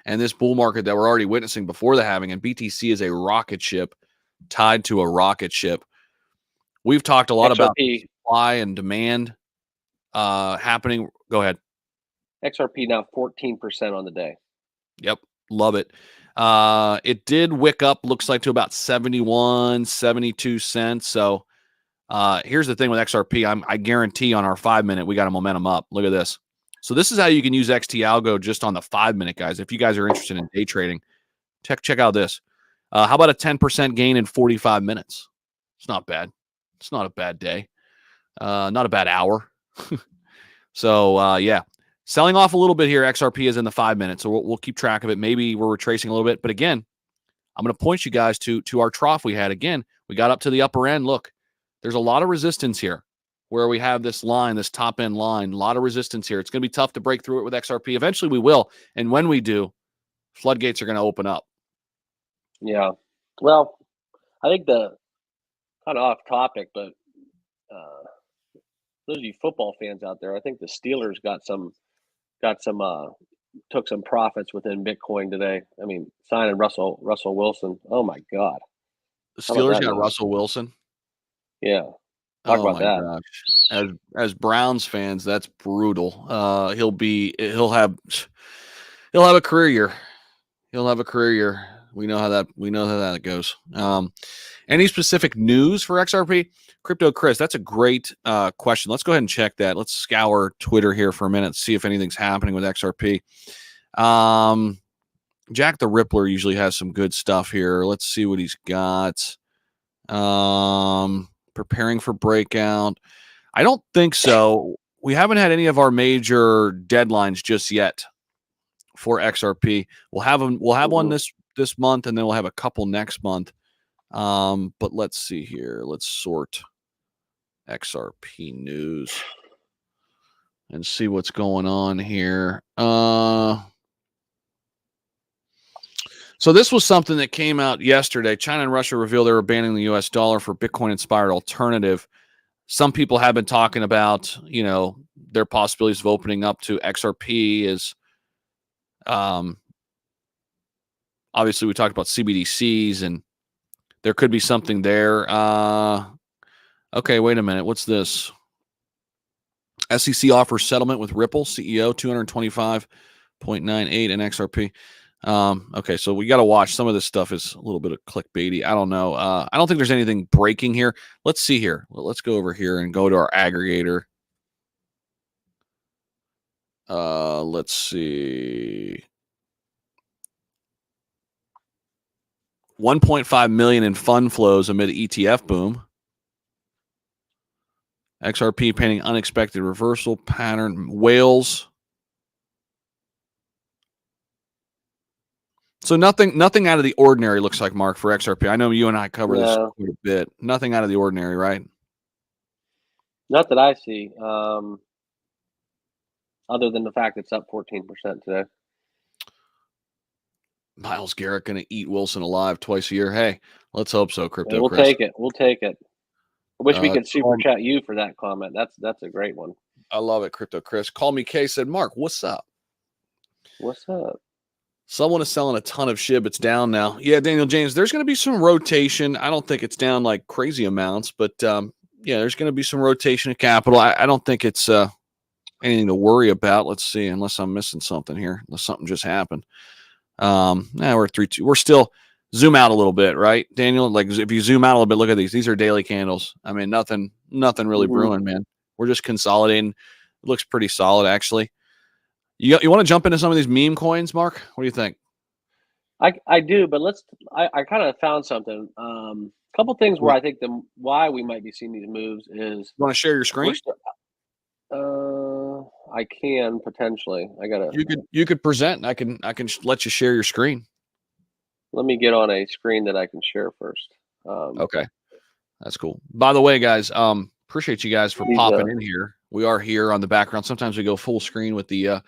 and this bull market that we're already witnessing before the halving. And BTC is a rocket ship tied to a rocket ship. We've talked a lot about supply and demand happening. Go ahead. XRP now 14% on the day. Yep, love it. It did wick up, looks like, to about 71, 72 cents. So here's the thing with XRP. I guarantee on our 5-minute, we got a momentum up. Look at this. So this is how you can use XT Algo just on the 5-minute, guys. If you guys are interested in day trading, check out this. How about a 10% gain in 45 minutes? It's not bad. It's not a bad day. Not a bad hour. So, yeah. Selling off a little bit here. XRP is in the 5 minutes, so we'll keep track of it. Maybe we're retracing a little bit. But again, I'm going to point you guys to our trough we had. Again, we got up to the upper end. Look, there's a lot of resistance here where we have this line, this top end line, a lot of resistance here. It's going to be tough to break through it with XRP. Eventually we will. And when we do, floodgates are going to open up. Yeah. Well, I think the kind of off topic, but those of you football fans out there, I think the Steelers took some profits within Bitcoin today. I mean, signing Russell Wilson. Oh my God. The Steelers got Russell Wilson. Yeah. Talk about that. Gosh. As Browns fans, that's brutal. He'll have a career year. He'll have a career year. We know how that goes. Any specific news for XRP? Crypto Chris, that's a great question. Let's go ahead and check that. Let's scour Twitter here for a minute, see if anything's happening with XRP. Jack the Rippler usually has some good stuff here. Let's see what he's got. Preparing for breakout. I don't think so. We haven't had any of our major deadlines just yet for XRP. We'll have one this month, and then we'll have a couple next month. But let's see here. Let's sort XRP news and see what's going on here. So this was something that came out yesterday. China and Russia revealed they were banning the US dollar for Bitcoin-inspired alternative. Some people have been talking about, their possibilities of opening up to XRP is, obviously we talked about CBDCs and there could be something there. Okay, wait a minute. What's this? SEC offers settlement with Ripple CEO 225.98 in XRP. Okay, so we got to watch. Some of this stuff is a little bit of clickbaity. I don't know. I don't think there's anything breaking here. Let's see here. Let's go over here and go to our aggregator. Let's see. 1.5 million in fund flows amid ETF boom. XRP painting unexpected reversal pattern. Whales. So nothing out of the ordinary looks like, Mark, for XRP. I know you and I cover this quite a bit. Nothing out of the ordinary, right? Not that I see. Other than the fact it's up 14% today. Myles Garrett going to eat Wilson alive twice a year. Hey, let's hope so, Crypto We'll Chris. We'll take it. I wish we could super chat you for that comment. That's a great one. I love it, Crypto Chris. Call me K said, Mark, what's up? What's up? Someone is selling a ton of SHIB. It's down now. Yeah, Daniel James, there's going to be some rotation. I don't think it's down like crazy amounts, but there's going to be some rotation of capital. I don't think it's anything to worry about. Let's see, unless I'm missing something here, unless something just happened. We're 3-2. We're still zoom out a little bit, right, Daniel? Like if you zoom out a little bit, look at these. These are daily candles. I mean, nothing really brewing, man. We're just consolidating. It looks pretty solid, actually. You want to jump into some of these meme coins, Mark? What do you think? I do, but I kind of found something. A couple things where I think why we might be seeing these moves is. You want to share your screen? I can potentially. I gotta. You could present. I can let you share your screen. Let me get on a screen that I can share first. Okay, that's cool. By the way, guys, appreciate you guys for popping in here. We are here on the background. Sometimes we go full screen with the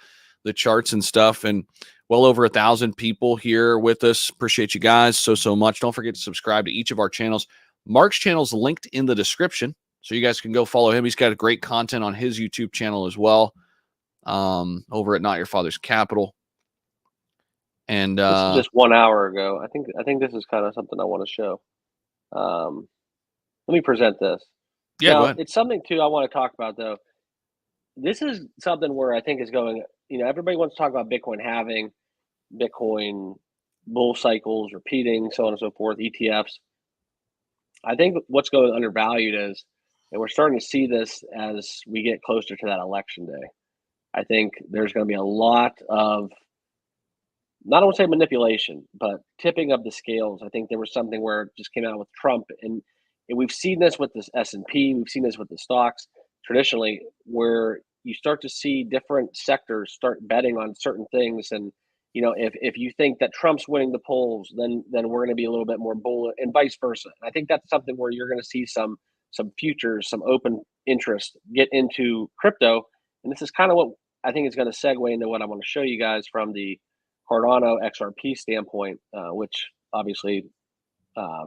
charts and stuff, and well over 1,000 people here with us. Appreciate you guys so much. Don't forget to subscribe to each of our channels. Mark's channel is linked in the description, so you guys can go follow him. He's got great content on his YouTube channel as well, over at Not Your Father's Capital. And this is just 1 hour ago. I think this is kind of something I want to show. Let me present this. Yeah, now, go ahead. It's something too I want to talk about though. This is something where I think is going. Everybody wants to talk about Bitcoin halving, Bitcoin bull cycles repeating, so on and so forth, ETFs. I think what's going undervalued is, and we're starting to see this as we get closer to that election day. I think there's going to be a lot of, not I want to say manipulation, but tipping of the scales. I think there was something where it just came out with Trump, and we've seen this with this S&P, we've seen this with the stocks traditionally, where you start to see different sectors start betting on certain things, and if you think that Trump's winning the polls, then we're going to be a little bit more bull, and vice versa. And I think that's something where you're going to see some futures, some open interest get into crypto, and this is kind of what I think is going to segue into what I want to show you guys from the Cardano XRP standpoint, which obviously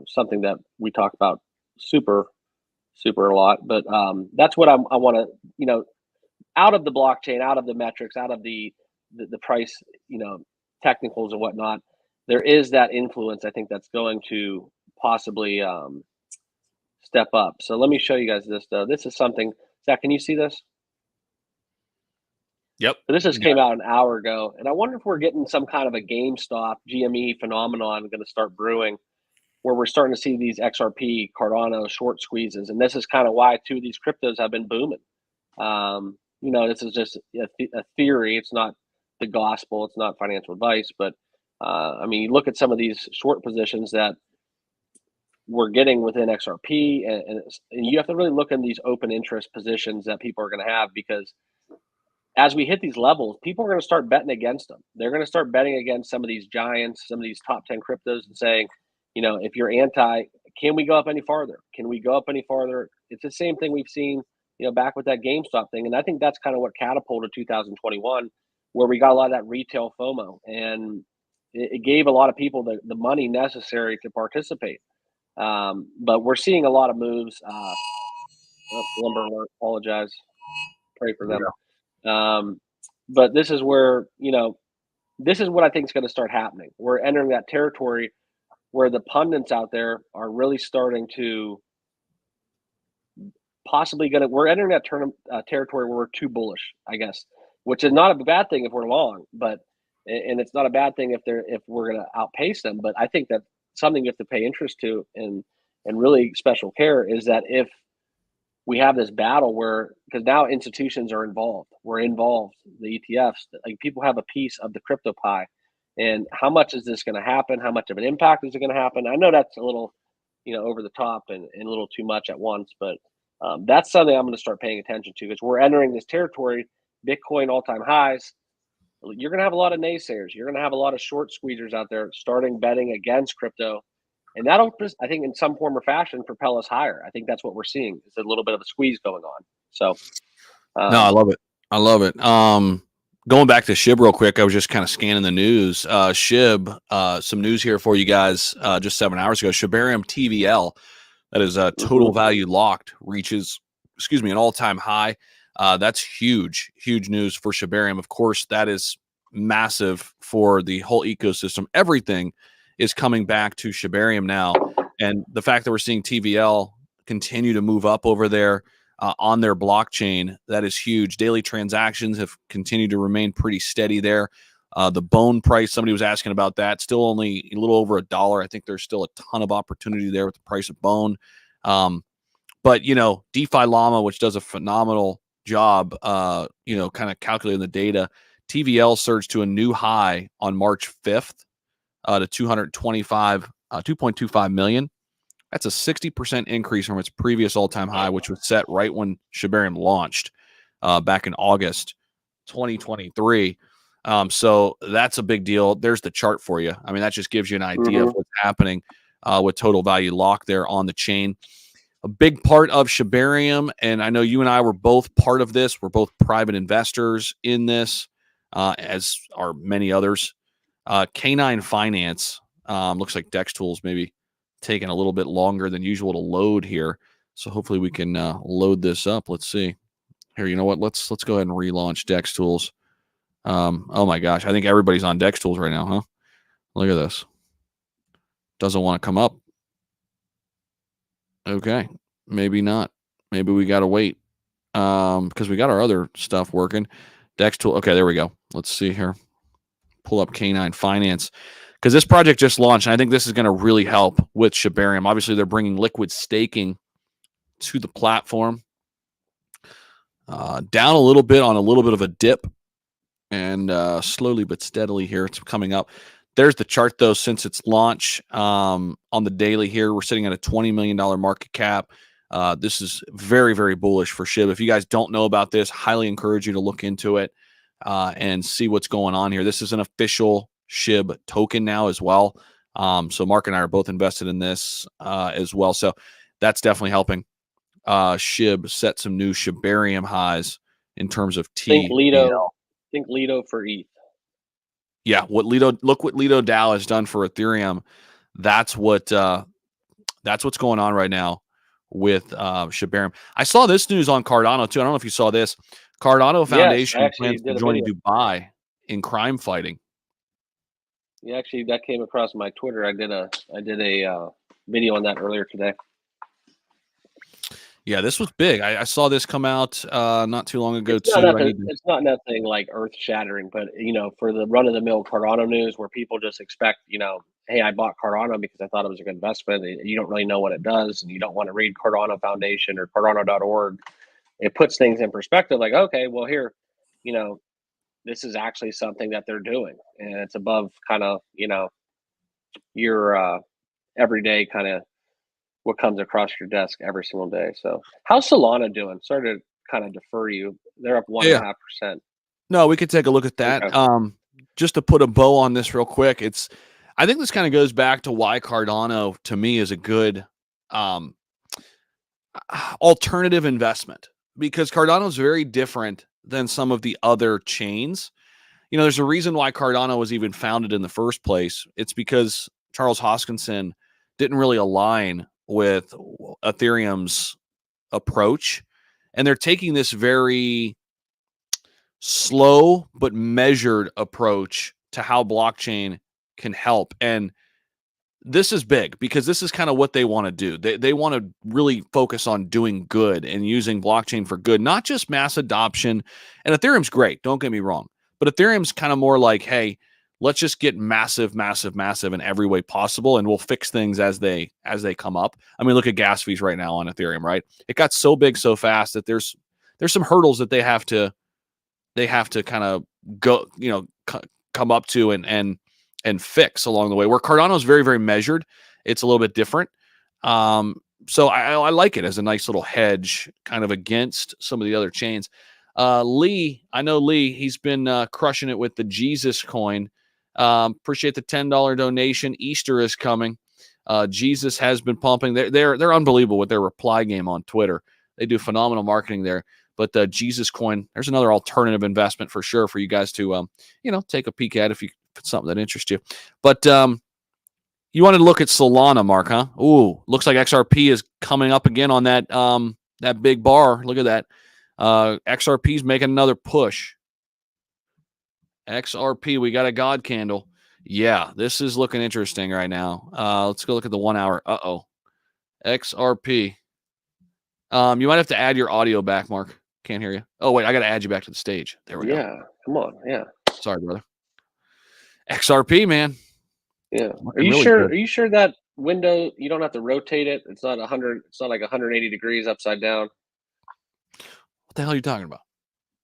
something that we talk about super a lot. But that's what I want to, out of the blockchain, out of the metrics, out of the price, technicals and whatnot. There is that influence. I think that's going to possibly step up. So let me show you guys this though. This is something. Zach, can you see this? Yep. So this just came out an hour ago, and I wonder if we're getting some kind of a GameStop GME phenomenon going to start brewing, where we're starting to see these XRP Cardano short squeezes, and this is kind of why two of these cryptos have been booming. This is just a theory; it's not the gospel, it's not financial advice, but you look at some of these short positions that we're getting within XRP, and you have to really look in these open interest positions that people are going to have, because as we hit these levels, people are going to start betting against them. They're going to start betting against some of these giants, some of these top 10 cryptos, and saying, if you're anti, can we go up any farther? Can we go up any farther? It's the same thing we've seen, back with that GameStop thing. And I think that's kind of what catapulted 2021, where we got a lot of that retail FOMO, and it gave a lot of people the money necessary to participate. But we're seeing a lot of moves. Lumber alert, apologize. Pray for them. But this is where, this is what I think is going to start happening. We're entering that territory where the pundits out there are really starting to we're entering that territory where we're too bullish, I guess, which is not a bad thing if we're long, and it's not a bad thing if we're going to outpace them. But I think that something you have to pay interest to and really special care is that if we have this battle because now institutions are involved. We're involved, the ETFs, like people have a piece of the crypto pie. And how much is this going to happen? How much of an impact is it going to happen? I know that's a little, over the top and a little too much at once, but that's something I'm going to start paying attention to, because we're entering this territory, Bitcoin all-time highs. You're going to have a lot of naysayers. You're going to have a lot of short squeezers out there starting betting against crypto. And that'll just, I think, in some form or fashion, propel us higher. I think that's what we're seeing. It's a little bit of a squeeze going on. So, no, I love it. I love it. Going back to SHIB real quick, I was just kind of scanning the news. SHIB, some news here for you guys. Just 7 hours ago, Shibarium TVL, that is total value locked, reaches, an all-time high. That's huge news for Shibarium. Of course, that is massive for the whole ecosystem. Everything is coming back to Shibarium now, and the fact that we're seeing TVL continue to move up over there on their blockchain, that is huge. Daily transactions have continued to remain pretty steady there. The bone price, somebody was asking about that, still only a little over $1. I think there's still a ton of opportunity there with the price of bone. But DeFi Llama, which does a phenomenal job, kind of calculating the data, TVL surged to a new high on March 5th. To 2.25 million. That's a 60% increase from its previous all-time high, which was set right when Shibarium launched. back in August 2023. So that's a big deal. There's the chart for you. I mean, that just gives you an idea of what's happening with total value lock there on the chain. A big part of Shibarium, and I know you and I were both part of this. We're both private investors in this, as are many others. K9 Finance looks like Dex Tools maybe taking a little bit longer than usual to load here. So hopefully we can load this up. Let's see. Here, you know what? Let's go ahead and relaunch Dex Tools. Oh my gosh, I think everybody's on Dex Tools right now, huh? Look at this. Doesn't want to come up. Okay, maybe not. Maybe we got to wait because we got our other stuff working. Dex Tool. Okay, there we go. Let's see here. Pull up K9 Finance because this project just launched, and I think this is going to really help with Shibarium. Obviously, they're bringing liquid staking to the platform. Down a little bit on a little bit of a dip, and slowly but steadily here it's coming up. There's the chart, though, since its launch on the daily here. We're sitting at a $20 million market cap. This is very, very bullish for SHIB. If you guys don't know about this, highly encourage you to look into it and see what's going on here. This is an official SHIB token now as well. So Mark and I are both invested in this as well. So that's definitely helping SHIB set some new Shibarium highs in terms of T. Think Lido for ETH. Yeah, look what Lido DAO has done for Ethereum. That's what's going on right now with Shibarium. I saw this news on Cardano too. I don't know if you saw this. Cardano Foundation plans to join Dubai in crime fighting. Yeah, actually, that came across my Twitter. I did a video on that earlier today. Yeah, this was big. I saw this come out not too long ago, too. It's not nothing like earth-shattering, but, for the run-of-the-mill Cardano news where people just expect, hey, I bought Cardano because I thought it was a good investment. You don't really know what it does, and you don't want to read Cardano Foundation or Cardano.org. It puts things in perspective like, okay, well, here, this is actually something that they're doing, and it's above kind of, your everyday kind of what comes across your desk every single day. So how's Solana doing? Sorry to kind of defer you. They're up 1.5%. No, we could take a look at that. Okay. Just to put a bow on this real quick, I think this kind of goes back to why Cardano to me is a good alternative investment, because Cardano is very different than some of the other chains. There's a reason why Cardano was even founded in the first place. It's because Charles Hoskinson didn't really align with Ethereum's approach, and they're taking this very slow but measured approach to how blockchain can help. And this is big because this is kind of what they want to do. They want to really focus on doing good and using blockchain for good, not just mass adoption. And Ethereum's great, don't get me wrong, but Ethereum's kind of more like, hey, let's just get massive in every way possible, and we'll fix things as they come up. I mean, look at gas fees right now on Ethereum, right? It got so big so fast that there's some hurdles that they have to kind of go, come up to and fix along the way. Where Cardano is very, very measured, it's a little bit different. So I like it as a nice little hedge, kind of against some of the other chains. Lee, I know Lee, he's been crushing it with the HGACESS coin. Appreciate the $10 donation. Easter is coming. Jesus has been pumping. They're unbelievable with their reply game on Twitter. They do phenomenal marketing there. But the HGACESS coin, there's another alternative investment for sure for you guys to take a peek at if it's something that interests you. But you wanted to look at Solana, Mark, huh? Ooh, looks like XRP is coming up again on that big bar. Look at that. XRP is making another push. XRP, we got a God candle. Yeah, this is looking interesting right now. Let's go look at the 1 hour. XRP. You might have to add your audio back, Mark. Can't hear you. Oh, wait, I got to add you back to the stage. There we go. Yeah, come on. Yeah. Sorry, brother. XRP, man. Yeah. Are you sure? Good. Are you sure that window, you don't have to rotate it? It's not 100. It's not like 180 degrees upside down. What the hell are you talking about?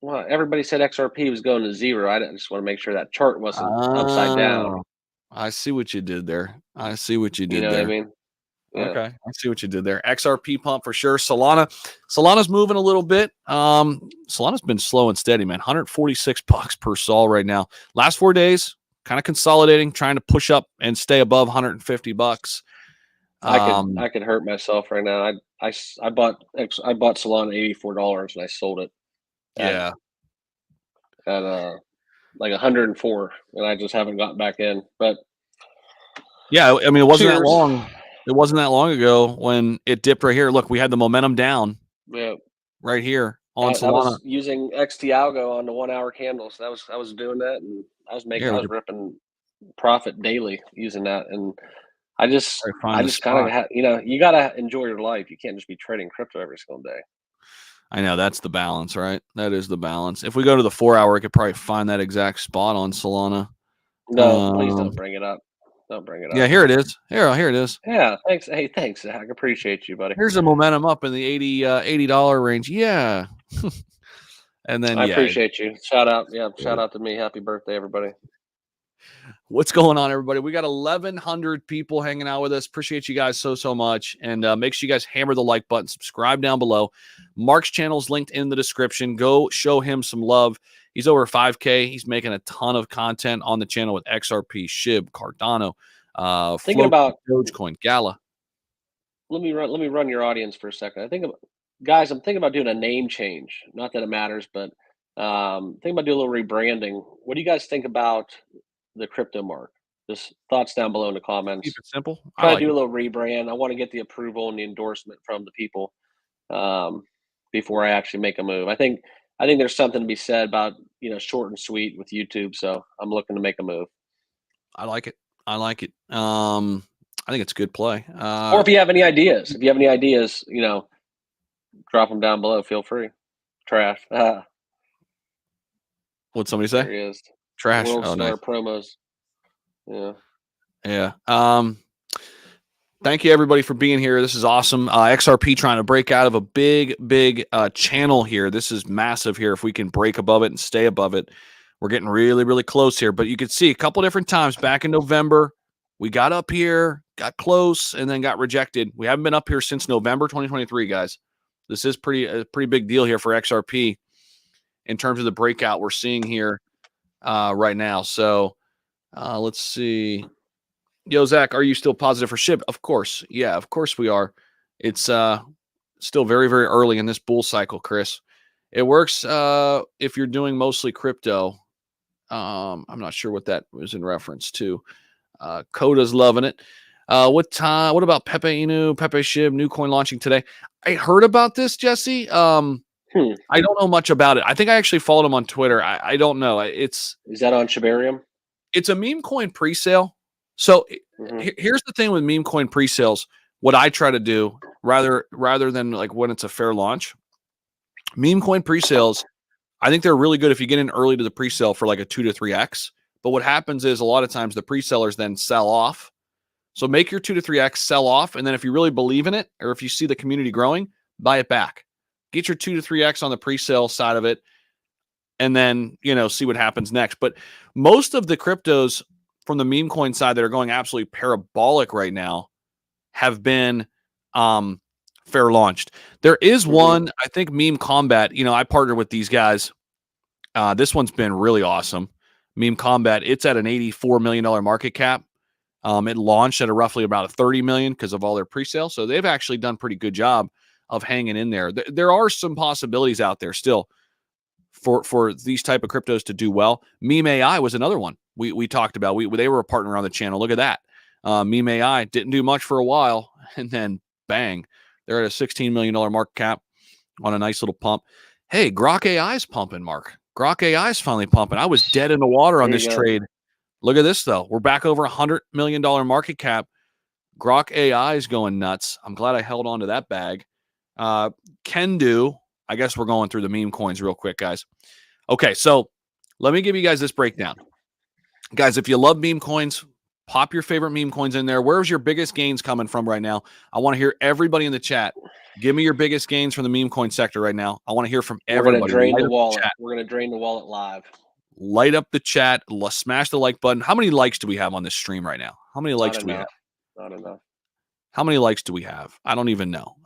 Well, everybody said XRP was going to zero. I just want to make sure that chart wasn't upside down. I see what you did there. You know what I mean? Yeah. Okay, I see what you did there. XRP pump for sure. Solana's moving a little bit. Solana's been slow and steady, man. $146 per sol right now. Last 4 days, kind of consolidating, trying to push up and stay above $150. I could hurt myself right now. I bought Solana $84 and I sold it yeah, at like 104, and I just haven't gotten back in. But yeah. I mean, it wasn't that cheers. long. It wasn't that long ago when it dipped right here. Look, we had the momentum down Yeah, right here on I Solana. was using XT Algo on the 1 hour candles. I was doing that, and I was ripping profit daily using that. And I just kind of you got to enjoy your life. You can't just be trading crypto every single day. I know, that's the balance, right? That is the balance. If we go to the 4 hour, we could probably find that exact spot on Solana. No, please don't bring it up. Don't bring it up. Yeah, here it is. Here it is. Yeah, thanks. Hey, thanks, Zach. I appreciate you, buddy. Here's the momentum up in the $80 range. Yeah. And then I appreciate you. Shout out. Yeah, shout out to me. Happy birthday, everybody. What's going on, everybody? We got 1,100 people hanging out with us. Appreciate you guys so much. And make sure you guys hammer the like button, subscribe down below. Mark's channel's linked in the description. Go show him some love. He's over 5K. He's making a ton of content on the channel with XRP, SHIB, Cardano, Thinking about Dogecoin, Gala. Let me run your audience for a second. Guys, I'm thinking about doing a name change. Not that it matters, but thinking about doing a little rebranding. What do you guys think about the crypto mark? Just thoughts down below in the comments. Keep it simple. Try to do a little rebrand. I want to get the approval and the endorsement from the people before I actually make a move. I think there's something to be said about, short and sweet with YouTube. So I'm looking to make a move. I like it. I think it's a good play. Or if you have any ideas, drop them down below. Feel free. Trash. What'd somebody say? There he is. Trash. World Star nice. promos. Yeah. Yeah. Thank you, everybody, for being here. This is awesome. XRP trying to break out of a big channel here. This is massive here. If we can break above it and stay above it, we're getting really close here. But you can see a couple different times back in November, we got up here, got close, and then got rejected. We haven't been up here since November 2023, guys. This is a pretty big deal here for XRP in terms of the breakout we're seeing here right now. So let's see. Yo, Zach, are you still positive for SHIB? Of course. Yeah, of course we are. It's still very early in this bull cycle, Chris. It works if you're doing mostly crypto. I'm not sure what that was in reference to. Coda's loving it. What about Pepe Inu, Pepe SHIB, new coin launching today? I heard about this, Jesse. I don't know much about it. I think I actually followed him on Twitter. I don't know. Is that on Shibarium? It's a meme coin pre-sale. So here's the thing with meme coin pre-sales. What I try to do rather than like when it's a fair launch, meme coin pre-sales, I think they're really good if you get in early to the pre-sale for like a 2 to 3x. But what happens is a lot of times the pre-sellers then sell off. So make your 2 to 3x, sell off, and then if you really believe in it or if you see the community growing, buy it back. Get your 2 to 3x on the pre-sale side of it, and then see what happens next. But most of the cryptos from the meme coin side that are going absolutely parabolic right now have been fair launched. There is one, I think, Meme Combat. I partner with these guys. This one's been really awesome. Meme Combat, it's at an $84 million market cap. It launched at a roughly about a $30 million because of all their pre-sale. So they've actually done a pretty good job of hanging in there. There are some possibilities out there still for these type of cryptos to do well. Meme AI was another one we talked about. They were a partner on the channel. Look at that. Meme AI didn't do much for a while, and then bang, they're at a $16 million market cap on a nice little pump. Hey, Grok AI is pumping, Mark. Grok AI is finally pumping. I was dead in the water on this trade. Look at this, though. We're back over $100 million market cap. Grok AI is going nuts. I'm glad I held on to that bag. Can do. I guess we're going through the meme coins real quick, guys. Okay, so let me give you guys this breakdown. Guys, if you love meme coins, pop your favorite meme coins in there. Where's your biggest gains coming from right now? I want to hear everybody in the chat. Give me your biggest gains from the meme coin sector right now. I want to hear from everybody. We're going to drain the wallet. We're going to drain the wallet live. Light up the chat. Smash the like button. How many likes do we have on this stream right now? How many likes do we have? Not enough. How many likes do we have? I don't even know.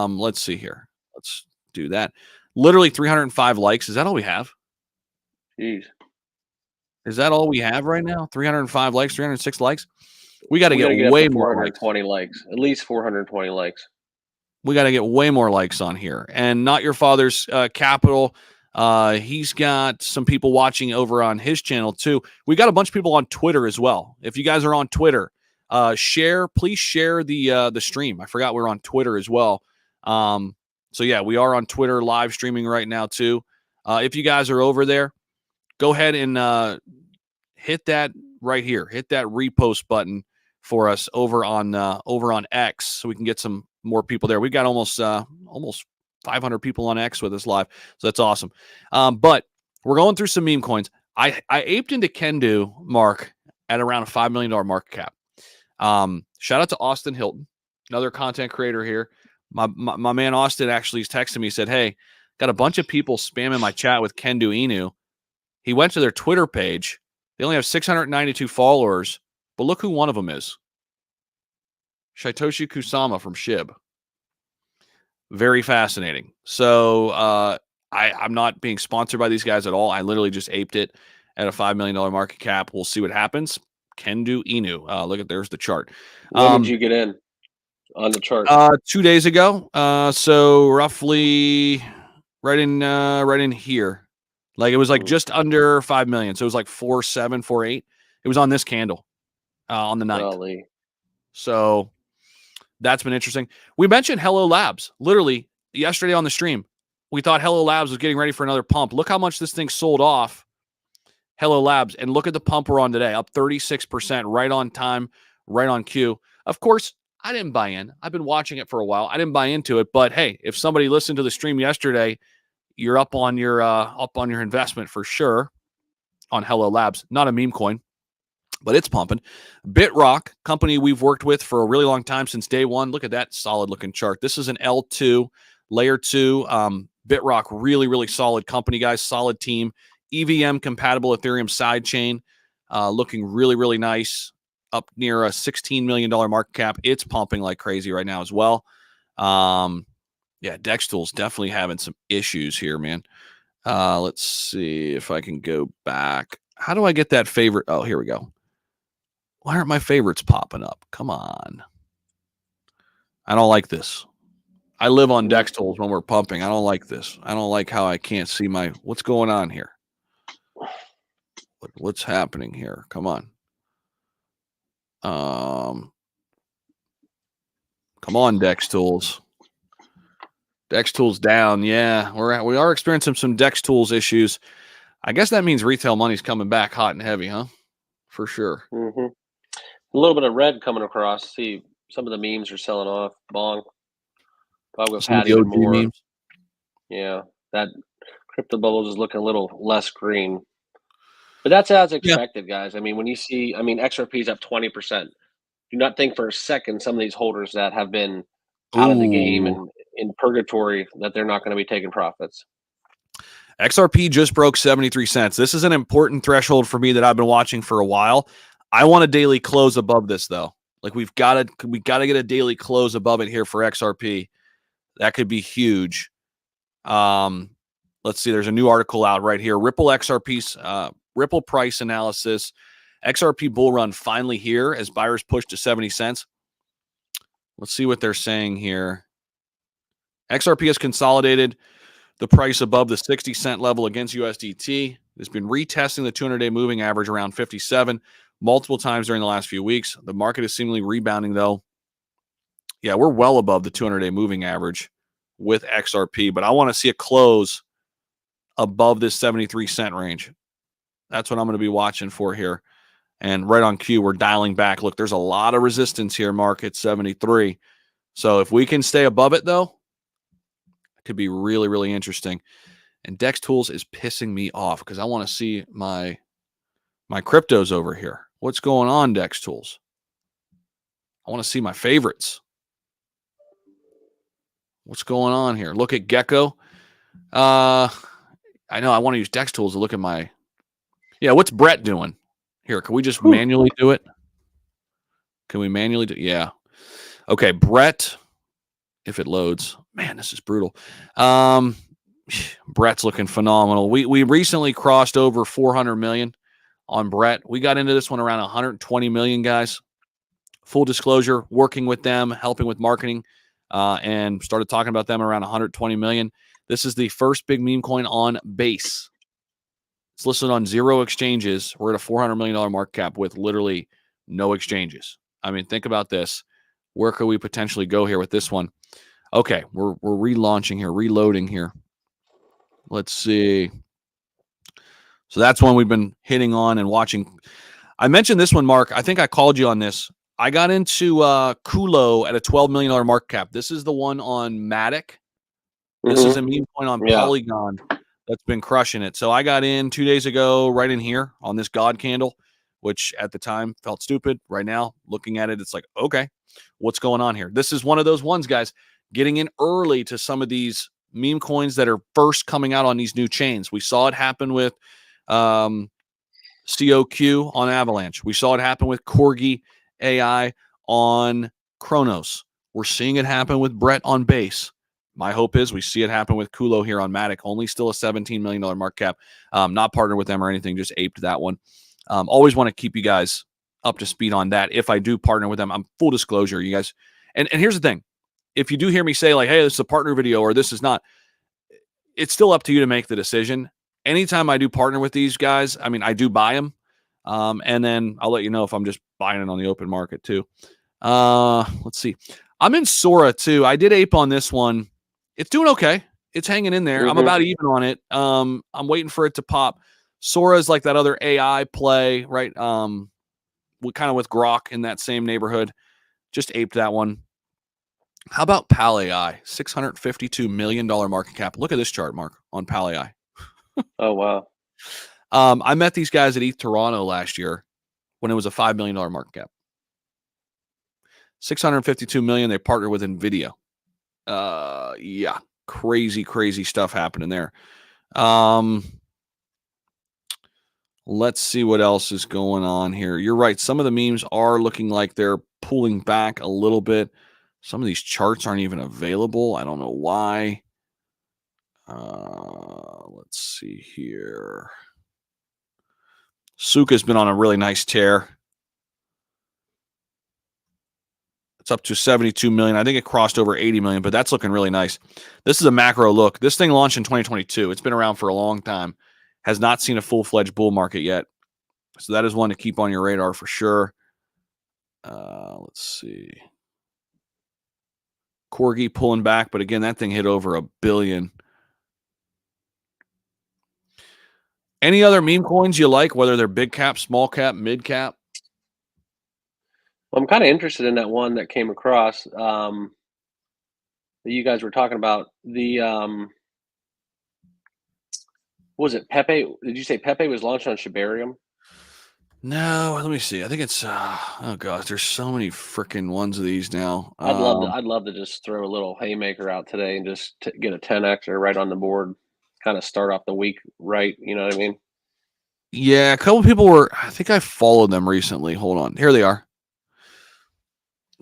Let's see here. Let's do that. Literally 305 likes. Is that all we have? Jeez. Is that all we have right now? 305 likes, 306 likes? We got to get up way to more likes. 420 likes. At least 420 likes. We got to get way more likes on here. And Not Your Father's Capital, he's got some people watching over on his channel too. We got a bunch of people on Twitter as well. If you guys are on Twitter, please share the stream. I forgot we're on Twitter as well. So yeah, we are on Twitter live streaming right now too. If you guys are over there, go ahead and hit that right here. Hit that repost button for us over on X, so we can get some more people there. We got almost 500 people on X with us live, so that's awesome. But we're going through some meme coins. I aped into Kendu, Mark, at around a $5 million market cap. Shout out to Austin Hilton, another content creator here. My man Austin actually texted me, said, "Hey, got a bunch of people spamming my chat with Kendu Inu." He went to their Twitter page. They only have 692 followers, but look who one of them is. Satoshi Kusama from Shib. Very fascinating. So I'm not being sponsored by these guys at all. I literally just aped it at a $5 million market cap. We'll see what happens. Kendu Inu. Look at, there's the chart. When did you get in on the chart? 2 days ago. So roughly right in here. Like it was like just under 5 million. So it was like 4.7, 4.8. It was on this candle on the 9th. Golly. So that's been interesting. We mentioned Hello Labs literally yesterday on the stream. We thought Hello Labs was getting ready for another pump. Look how much this thing sold off, Hello Labs, and look at the pump we're on today, up 36%, right on time, right on cue. Of course, I didn't buy in. I've been watching it for a while. I didn't buy into it, but hey, if somebody listened to the stream yesterday, you're up on your investment for sure on Hello Labs. Not a meme coin, but it's pumping. BitRock, company we've worked with for a really long time, since day one. Look at that solid looking chart. This is an L2, layer 2. BitRock, really, really solid company, guys. Solid team. EVM compatible Ethereum sidechain. Looking really, really nice. Up near a $16 million market cap. It's pumping like crazy right now as well. Yeah, DexTools definitely having some issues here, man. Let's see if I can go back. How do I get that favorite? Oh, here we go. Why aren't my favorites popping up? Come on. I don't like this. I live on DexTools when we're pumping. I don't like this. I don't like how I can't see what's going on here. What's happening here? Come on. Come on, DexTools. DexTools down. Yeah, we are experiencing some DexTools issues. I guess that means retail money's coming back hot and heavy, huh? For sure. Mm-hmm. A little bit of red coming across. See, some of the memes are selling off. Bong. Probably with Patty even more. Memes. Yeah, that crypto bubble is looking a little less green. But that's as expected, guys. I mean, when you see, XRP is up 20%. Do not think for a second some of these holders that have been out of the game and in purgatory that they're not going to be taking profits. XRP just broke 73 cents. This is an important threshold for me that I've been watching for a while. I want a daily close above this, though. Like we got to get a daily close above it here for XRP. That could be huge. Let's see. There's a new article out right here. Ripple XRP's Ripple price analysis. XRP bull run finally here as buyers push to 70 cents. Let's see what they're saying here. XRP has consolidated the price above the 60-cent level against USDT. It's been retesting the 200-day moving average around 57 multiple times during the last few weeks. The market is seemingly rebounding, though. Yeah, we're well above the 200-day moving average with XRP, but I want to see a close above this 73-cent range. That's what I'm going to be watching for here. And right on cue, we're dialing back. Look, there's a lot of resistance here, Mark, at 73. So if we can stay above it, though, it could be really, really interesting. And DexTools is pissing me off because I want to see my cryptos over here. What's going on, DexTools? I want to see my favorites. What's going on here? Look at Gecko. I know I want to use DexTools to look at my... Yeah, what's Brett doing? Here, can we just manually do it? Can we manually do? Yeah. Okay, Brett, if it loads, man, this is brutal. Brett's looking phenomenal. We recently crossed over 400 million on Brett. We got into this one around 120 million, guys. Full disclosure, working with them, helping with marketing, and started talking about them around 120 million. This is the first big meme coin on Base. It's listed on 0 exchanges. We're at a $400 million market cap with literally no exchanges. I mean, think about this. Where could we potentially go here with this one? Okay, we're relaunching here, reloading here. Let's see. So that's one we've been hitting on and watching. I mentioned this one, Mark. I think I called you on this. I got into Kulo at a $12 million market cap. This is the one on Matic. This is a meme coin on Polygon that's been crushing it. So I got in 2 days ago, right in here on this God candle, which at the time felt stupid. Right now, looking at it, it's like, okay, what's going on here? This is one of those ones, guys, getting in early to some of these meme coins that are first coming out on these new chains. We saw it happen with COQ on Avalanche. We saw it happen with Corgi AI on Kronos. We're seeing it happen with Brett on Base. My hope is we see it happen with Kulo here on Matic. Only still a $17 million market cap. Not partnered with them or anything, just aped that one. Always want to keep you guys up to speed on that. If I do partner with them, I'm full disclosure, you guys. And here's the thing. If you do hear me say like, hey, this is a partner video or this is not, it's still up to you to make the decision. Anytime I do partner with these guys, I mean, I do buy them. And then I'll let you know if I'm just buying it on the open market too. Let's see. I'm in Sora too. I did ape on this one. It's doing okay. It's hanging in there. I'm about even on it. I'm waiting for it to pop. Sora is like that other AI play, right? We kind of with Grok in that same neighborhood. Just aped that one. How about Pal AI? $652 million market cap. Look at this chart, Mark, on Pal AI. Oh, wow. I met these guys at ETH Toronto last year when it was a $5 million market cap. 652 million. They partnered with NVIDIA. Yeah, crazy stuff happening there. Let's see what else is going on here. You're right. Some of the memes are looking like they're pulling back a little bit. Some of these charts aren't even available. I don't know why. Let's see here. Suka's been on a really nice tear. It's up to 72 million. I think it crossed over 80 million, but that's looking really nice. This is a macro look. This thing launched in 2022. It's been around for a long time. Has not seen a full-fledged bull market yet. So that is one to keep on your radar for sure. Let's see. Corgi pulling back, but again, that thing hit over $1 billion. Any other meme coins you like, whether they're big cap, small cap, mid cap? Well, I'm kind of interested in that one that came across that you guys were talking about. The what was it Pepe? Did you say Pepe was launched on Shibarium? No, let me see. I think it's oh gosh, there's so many freaking ones of these now. I'd love to just throw a little haymaker out today and just get a 10xer right on the board. Kind of start off the week right. You know what I mean? Yeah, a couple people were. I think I followed them recently. Hold on, here they are.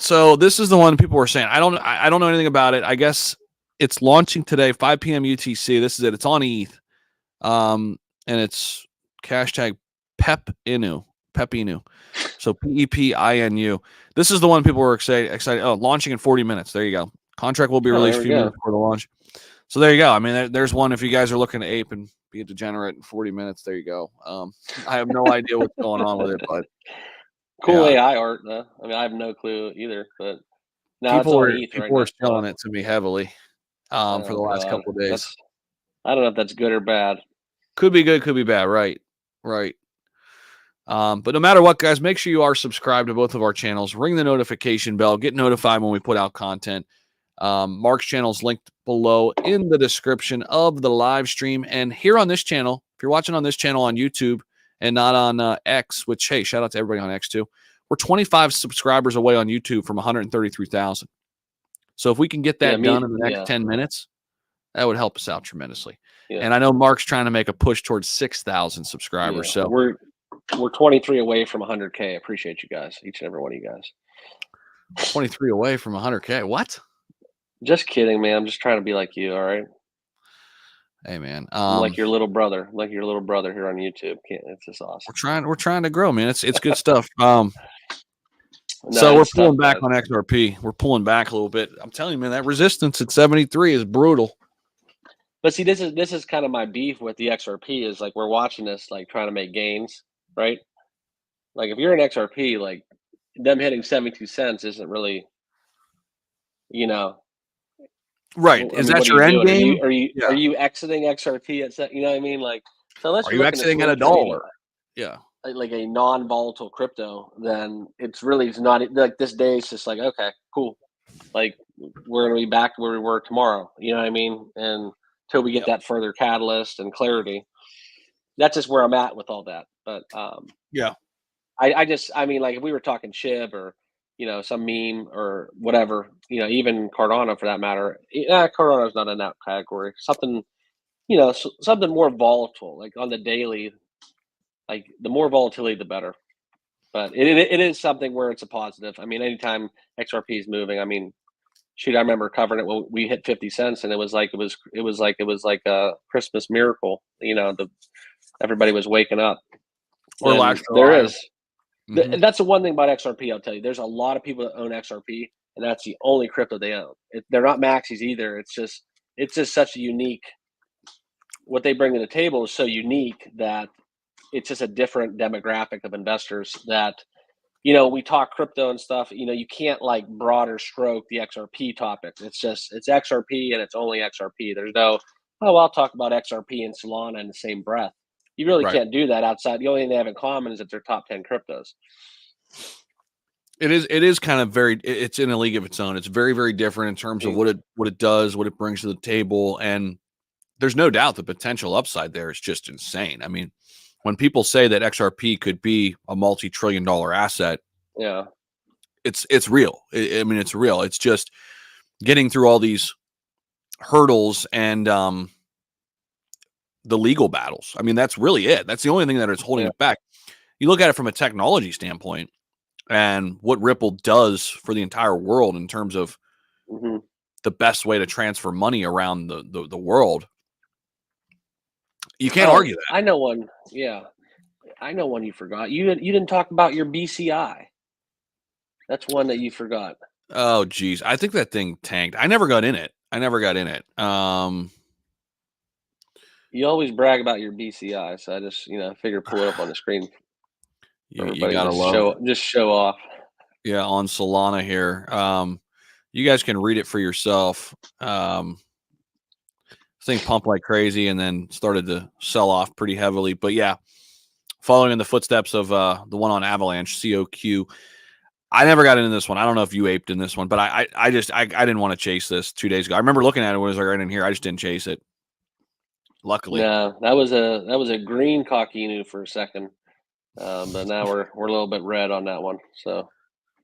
So this is the one people were saying. I don't know anything about it. I guess it's launching today, 5 p.m. UTC. This is it. It's on ETH, and it's hashtag Pep Inu. So PEPINU. This is the one people were excited. Oh, launching in 40 minutes. There you go. Contract will be released a few minutes before the launch. So there you go. I mean, there's one if you guys are looking to ape and be a degenerate in 40 minutes. There you go. I have no idea what's going on with it, but cool AI art, though. I mean, I have no clue either. But now it's on ETH right now. People are selling it to me heavily for the last couple of days. I don't know if that's good or bad. Could be good, could be bad. Right. But no matter what, guys, make sure you are subscribed to both of our channels. Ring the notification bell. Get notified when we put out content. Mark's channel is linked below in the description of the live stream. And here on this channel, if you're watching on this channel on YouTube and not on X, which, hey, shout out to everybody on X too. We're 25 subscribers away on YouTube from 133,000. So if we can get that done in the next 10 minutes, that would help us out tremendously. Yeah. And I know Mark's trying to make a push towards 6,000 subscribers. Yeah. So we're 23 away from 100K. I appreciate you guys, each and every one of you guys. 23 away from 100K. What? Just kidding, man. I'm just trying to be like you. All right. Hey, man. I'm like your little brother. I'm like your little brother here on YouTube. It's just awesome. We're trying to grow, man. It's good stuff. No, So we're it's tough, pulling back guys. on XRP. We're pulling back a little bit. I'm telling you, man, that resistance at 73 is brutal. But see, this is kind of my beef with the XRP is like we're watching this like trying to make gains, right? Like if you're an XRP, like them hitting 72 cents isn't really, you know, Right. I Is mean, that what are your you end doing? game? Are Yeah. you exiting XRP at you know what I mean? Like so unless Are you're you looking to exiting at swing trade $1? Yeah. like a non-volatile crypto, then it's really not like this day. It's just like okay, cool. Like we're gonna be back where we were tomorrow. You know what I mean? And until we get Yep. that further catalyst and clarity, that's just where I'm at with all that. But Yeah. I mean, like if we were talking Shib or some meme or whatever, even Cardano for that matter. Yeah, Cardano's not in that category. Something something more volatile, like on the daily. Like the more volatility, the better. But it is something where it's a positive. I mean, anytime XRP is moving, I mean, shoot, I remember covering it when we hit 50 cents, and it was like a Christmas miracle. Everybody was waking up, Or and last there July. is. Mm-hmm. That's the one thing about XRP. I'll tell you, there's a lot of people that own XRP, and that's the only crypto they own. They're not maxis either. It's just such a unique. What they bring to the table is so unique that it's just a different demographic of investors that we talk crypto and stuff. You can't like broader stroke the XRP topic. It's XRP and it's only XRP. There's no, oh, I'll talk about XRP and Solana in the same breath. You really Right. can't do that outside. The only thing they have in common is that they're top 10 cryptos. It is kind of it's in a league of its own. It's very, very different in terms of what it does, what it brings to the table. And there's no doubt the potential upside there is just insane. I mean, when people say that XRP could be a multi-trillion-dollar asset, Yeah. it's real. I mean, it's real. It's just getting through all these hurdles and the legal battles. I mean, that's really it. That's the only thing that is holding Yeah. it back. You look at it from a technology standpoint and what Ripple does for the entire world in terms of Mm-hmm. the best way to transfer money around the world. You can't argue that. I know one. Yeah. I know one you forgot. You didn't talk about your BCI. That's one that you forgot. Oh, geez. I think that thing tanked. I never got in it. You always brag about your BCI, so I just figure pull it up on the screen for you everybody. gotta love, Just show off. yeah, on Solana here. You guys can read it for yourself. Thing pumped like crazy and then started to sell off pretty heavily. But yeah, following in the footsteps of the one on Avalanche, COQ. I never got into this one. I don't know if you aped in this one, but I didn't want to chase this 2 days ago. I remember looking at it when it was like right in here. I just didn't chase it. Luckily. No, that was a green cockinu for a second, but now we're a little bit red on that one. So,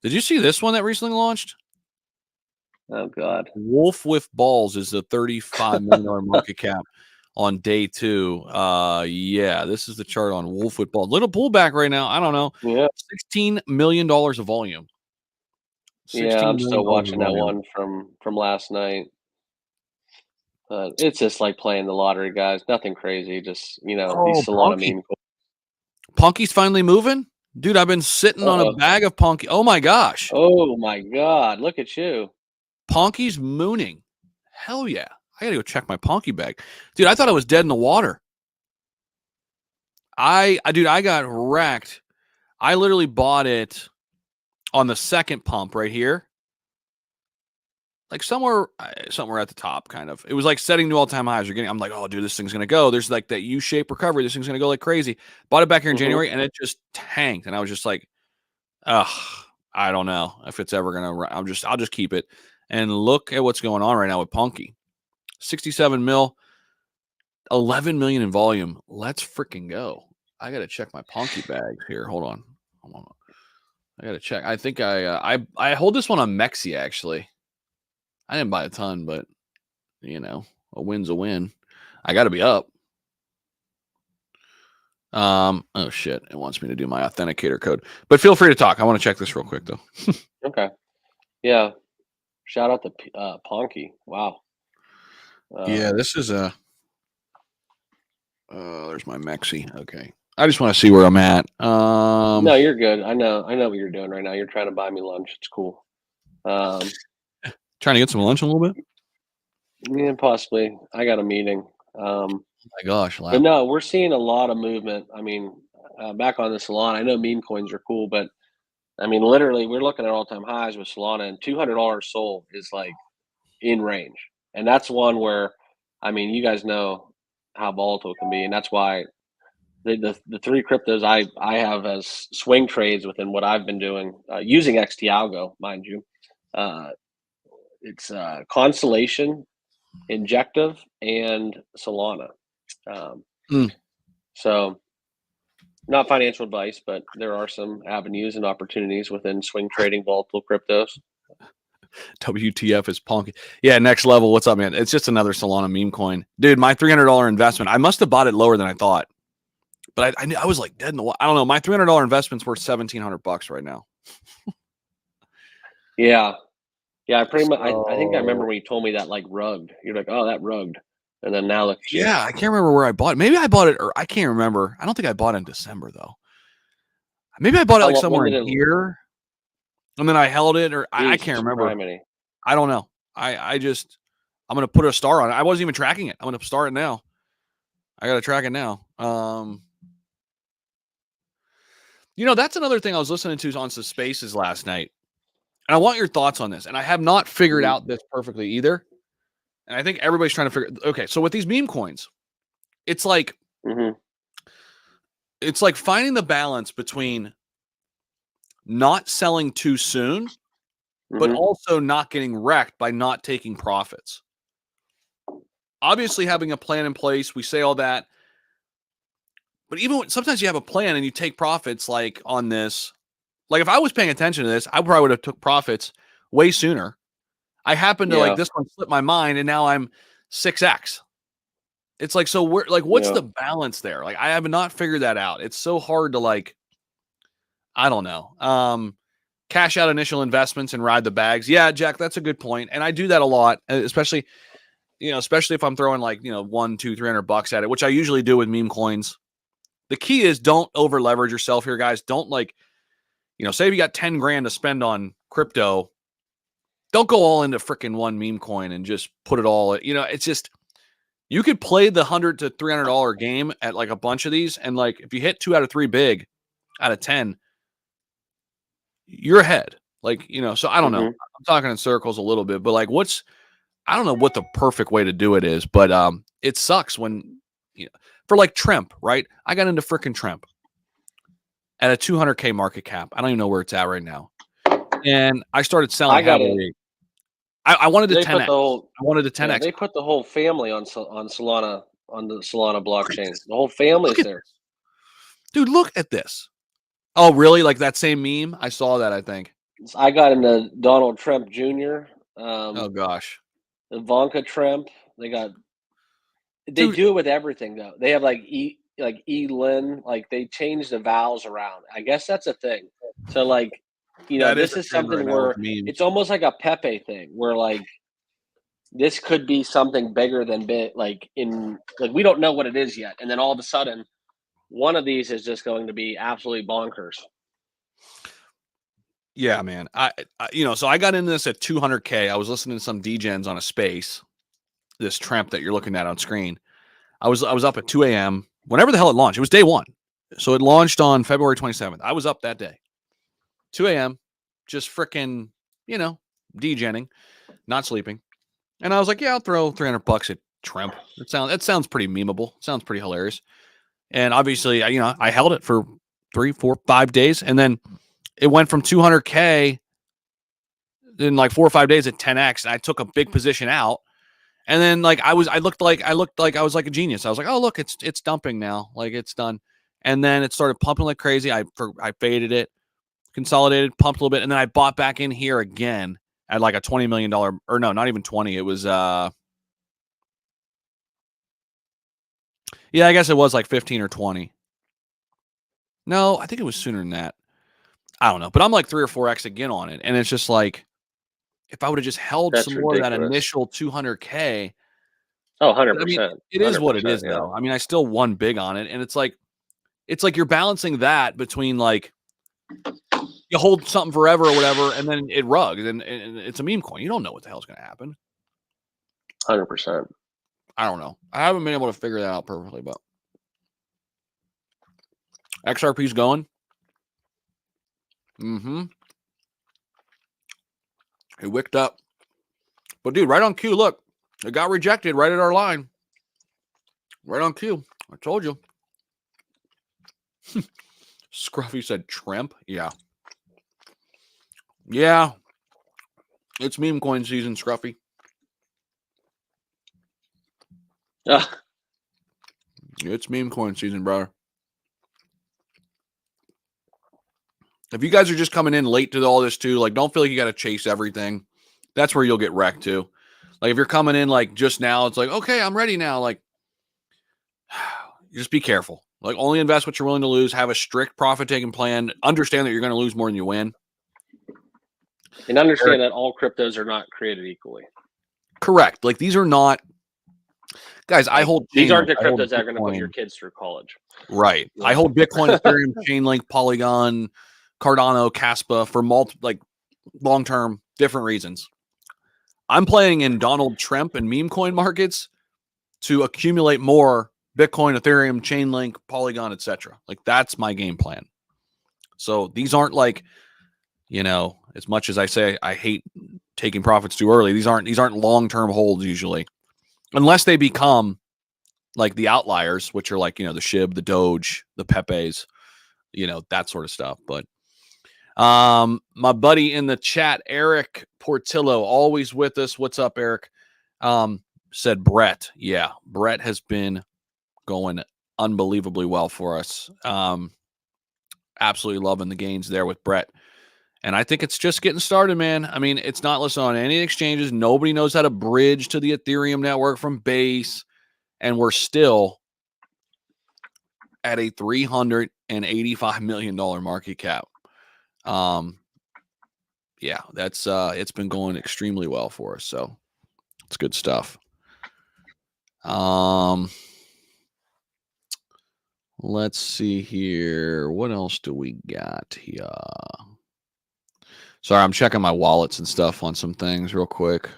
Did you see this one that recently launched? oh god, Wolf with Balls is the $35 million market cap on day 2. Yeah, this is the chart on Wolf with Balls. Little pullback right now. I don't know. yeah, $16 million of volume. yeah. I'm $16 million still of watching that volume. one from last night. But it's just like playing the lottery, guys. Nothing crazy. Just these Oh, Solana Punky. meme. Punky's finally moving? Dude, I've been sitting on a bag of Punky. Oh my gosh. Oh my god, look at you. Punky's mooning. Hell yeah. I gotta go check my Punky bag. Dude, I thought I was dead in the water. Dude, I got wrecked. I literally bought it on the second pump right here. Like somewhere at the top, kind of. It was like setting new all-time highs. I'm like, oh, dude, this thing's gonna go. There's like that U-shaped recovery. This thing's gonna go like crazy. Bought it back here in January, and it just tanked. And I was just like, ugh, I don't know if it's ever gonna run. I'll just keep it. And look at what's going on right now with Punky. 67 mil, 11 million in volume. Let's freaking go. I gotta check my Punky bag here. Hold on. I gotta check. I think I hold this one on Mexi actually. I didn't buy a ton, but a win's a win. I got to be up. Oh shit! It wants me to do my authenticator code, but feel free to talk. I want to check this real quick though. Okay. Yeah. Shout out to Ponky. Wow. Yeah, this is a. There's my Mexi. Okay, I just want to see where I'm at. No, you're good. I know what you're doing right now. You're trying to buy me lunch. It's cool. Trying to get some lunch a little bit. Yeah, possibly. I got a meeting. Oh my gosh, But no, we're seeing a lot of movement. I mean, back on the Solana, I know meme coins are cool, but I mean, literally, we're looking at all-time highs with Solana, and $200 sold is like in range. And that's one where, I mean, you guys know how volatile it can be, and that's why the three cryptos I have as swing trades within what I've been doing using XT Algo, mind you. It's Constellation, Injective, and Solana. So, not financial advice, but there are some avenues and opportunities within swing trading volatile cryptos. WTF is Ponky. Yeah, next level. What's up, man? It's just another Solana meme coin. Dude, my $300 investment, I must have bought it lower than I thought. But I was like dead in the water. I don't know. My $300 investment's worth $1,700 right now. Yeah. Yeah, I pretty much. I think I remember when you told me that, like, rugged. You're like, "Oh, that rugged," and then now look. Yeah, I can't remember where I bought it. Maybe I bought it, or I can't remember. I don't think I bought it in December though. Maybe I bought it like somewhere in here, and then I held it, or I can't remember. I don't know. I'm gonna put a star on it. I wasn't even tracking it. I'm gonna start it now. I gotta track it now. You know, that's another thing I was listening to on some spaces last night. And I want your thoughts on this. And I have not figured out this perfectly either. And I think everybody's trying to figure. Okay, so with these meme coins, it's like it's like finding the balance between not selling too soon, but also not getting wrecked by not taking profits. Obviously, having a plan in place, we say all that. But even when, sometimes you have a plan and you take profits, like on this. Like if I was paying attention to this, I probably would have took profits way sooner. I happened to like this one slipped my mind, and now I'm 6x. It's like, so we're like, what's the balance there? Like, I have not figured that out. It's so hard to like, I don't know. Cash out initial investments and ride the bags. Yeah, Jack, that's a good point. And I do that a lot, especially, especially if I'm throwing like, $100, $200, $300 at it, which I usually do with meme coins. The key is don't over leverage yourself here, guys. Don't like, say if you got 10 grand to spend on crypto, don't go all into freaking one meme coin and just put it all. It's just, you could play the $100 to $300 game at like a bunch of these, and like if you hit 2 out of 3 big out of 10, you're ahead. Like, so I don't know. I'm talking in circles a little bit, but like I don't know what the perfect way to do it is, but it sucks when for like Tremp, right? I got into freaking Tremp at a 200K market cap. I don't even know where it's at right now. And I started selling heavily. I wanted to 10x. I wanted to 10x. They put the whole family on Solana, on the Solana blockchain. The whole family is there. Dude, look at this. Oh, really? Like that same meme? I saw that, I think. I got into Donald Trump Jr. Oh gosh. Ivanka Trump. They do it with everything though. They have like Lin, like they change the vowels around. I guess that's a thing. So like, this is something where it's almost like a Pepe thing, where like this could be something bigger than we don't know what it is yet, and then all of a sudden, one of these is just going to be absolutely bonkers. Yeah, man. So I got into this at 200K. I was listening to some DGens on a space, this Tramp that you're looking at on screen. I was up at 2 a.m. whenever the hell it launched. It was day one. So it launched on February 27th. I was up that day. 2 a.m. just freaking, degenning, not sleeping. And I was like, yeah, I'll throw $300 at Tramp. That sounds pretty memeable. Sounds pretty hilarious. And obviously, I held it for 3, 4, 5 days. And then it went from 200K in like 4 or 5 days at 10x. And I took a big position out. And then like I looked like I was like a genius. I was like, oh, look, it's dumping now. Like it's done. And then it started pumping like crazy. I faded it, consolidated, pumped a little bit. And then I bought back in here again at like a $20 million, or no, not even 20. It was, yeah, I guess it was like 15 or 20. No, I think it was sooner than that. I don't know, but I'm like 3 or 4x again on it. And it's just like, if I would have just held That's some more of that ridiculous. initial 200K. Oh, I mean, 100%. it is what it 100%, is, yeah. though. I mean, I still won big on it, and it's like you're balancing that between like you hold something forever or whatever, and then it rugs, and it's a meme coin. You don't know what the hell's going to happen. 100%. I don't know. I haven't been able to figure that out perfectly, but XRP's going. Mm-hmm. He wicked up. But dude, right on cue, look. It got rejected right at our line. Right on cue. I told you. Scruffy said Tremp. Yeah. Yeah. It's meme coin season, Scruffy. It's meme coin season, brother. If you guys are just coming in late to all this too, like don't feel like you got to chase everything. That's where you'll get wrecked too. Like if you're coming in like just now, it's like, okay, I'm ready now. Like just be careful. Like only invest what you're willing to lose. Have a strict profit taking plan. Understand that you're going to lose more than you win. And understand that all cryptos are not created equally. Correct. Like these are not, guys. Like, I hold these aren't the I hold cryptos that are going to put Bitcoin. your kids through college. Right. Yeah. I hold Bitcoin, Ethereum, Chainlink, Polygon, Cardano, Caspa for long term different reasons. I'm playing in Donald Trump and meme coin markets to accumulate more Bitcoin, Ethereum, Chainlink, Polygon, etc. Like that's my game plan. So these aren't like, as much as I say I hate taking profits too early, these aren't long-term holds usually. Unless they become like the outliers, which are like, the SHIB, the Doge, the Pepes, that sort of stuff. But my buddy in the chat, Eric Portillo, always with us. What's up, Eric? Said Brett. Yeah, Brett has been going unbelievably well for us. Absolutely loving the gains there with Brett. And I think it's just getting started, man. I mean, it's not listed on any exchanges. Nobody knows how to bridge to the Ethereum network from base. And we're still at a $385 million market cap. Yeah, that's it's been going extremely well for us. So it's good stuff. Let's see here. What else do we got here? Sorry, I'm checking my wallets and stuff on some things real quick.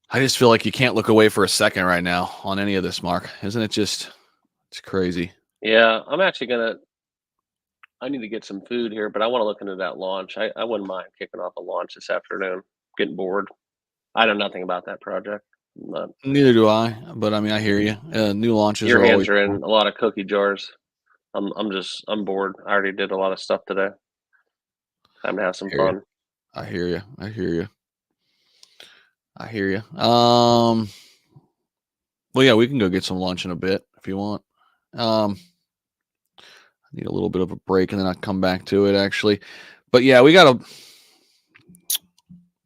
I just feel like you can't look away for a second right now on any of this, Mark. Isn't it just, it's crazy. Yeah, I'm actually I need to get some food here, but I want to look into that launch. I wouldn't mind kicking off a launch this afternoon. Getting bored. I know nothing about that project. Neither do I, but I mean, I hear you. New launches Your are hands always are cool. in a lot of cookie jars. I'm bored. I already did a lot of stuff today. Time to have some fun. I hear you. I hear you. I hear you. Well, yeah, we can go get some lunch in a bit if you want. I need a little bit of a break and then I'll come back to it actually. But yeah, we got a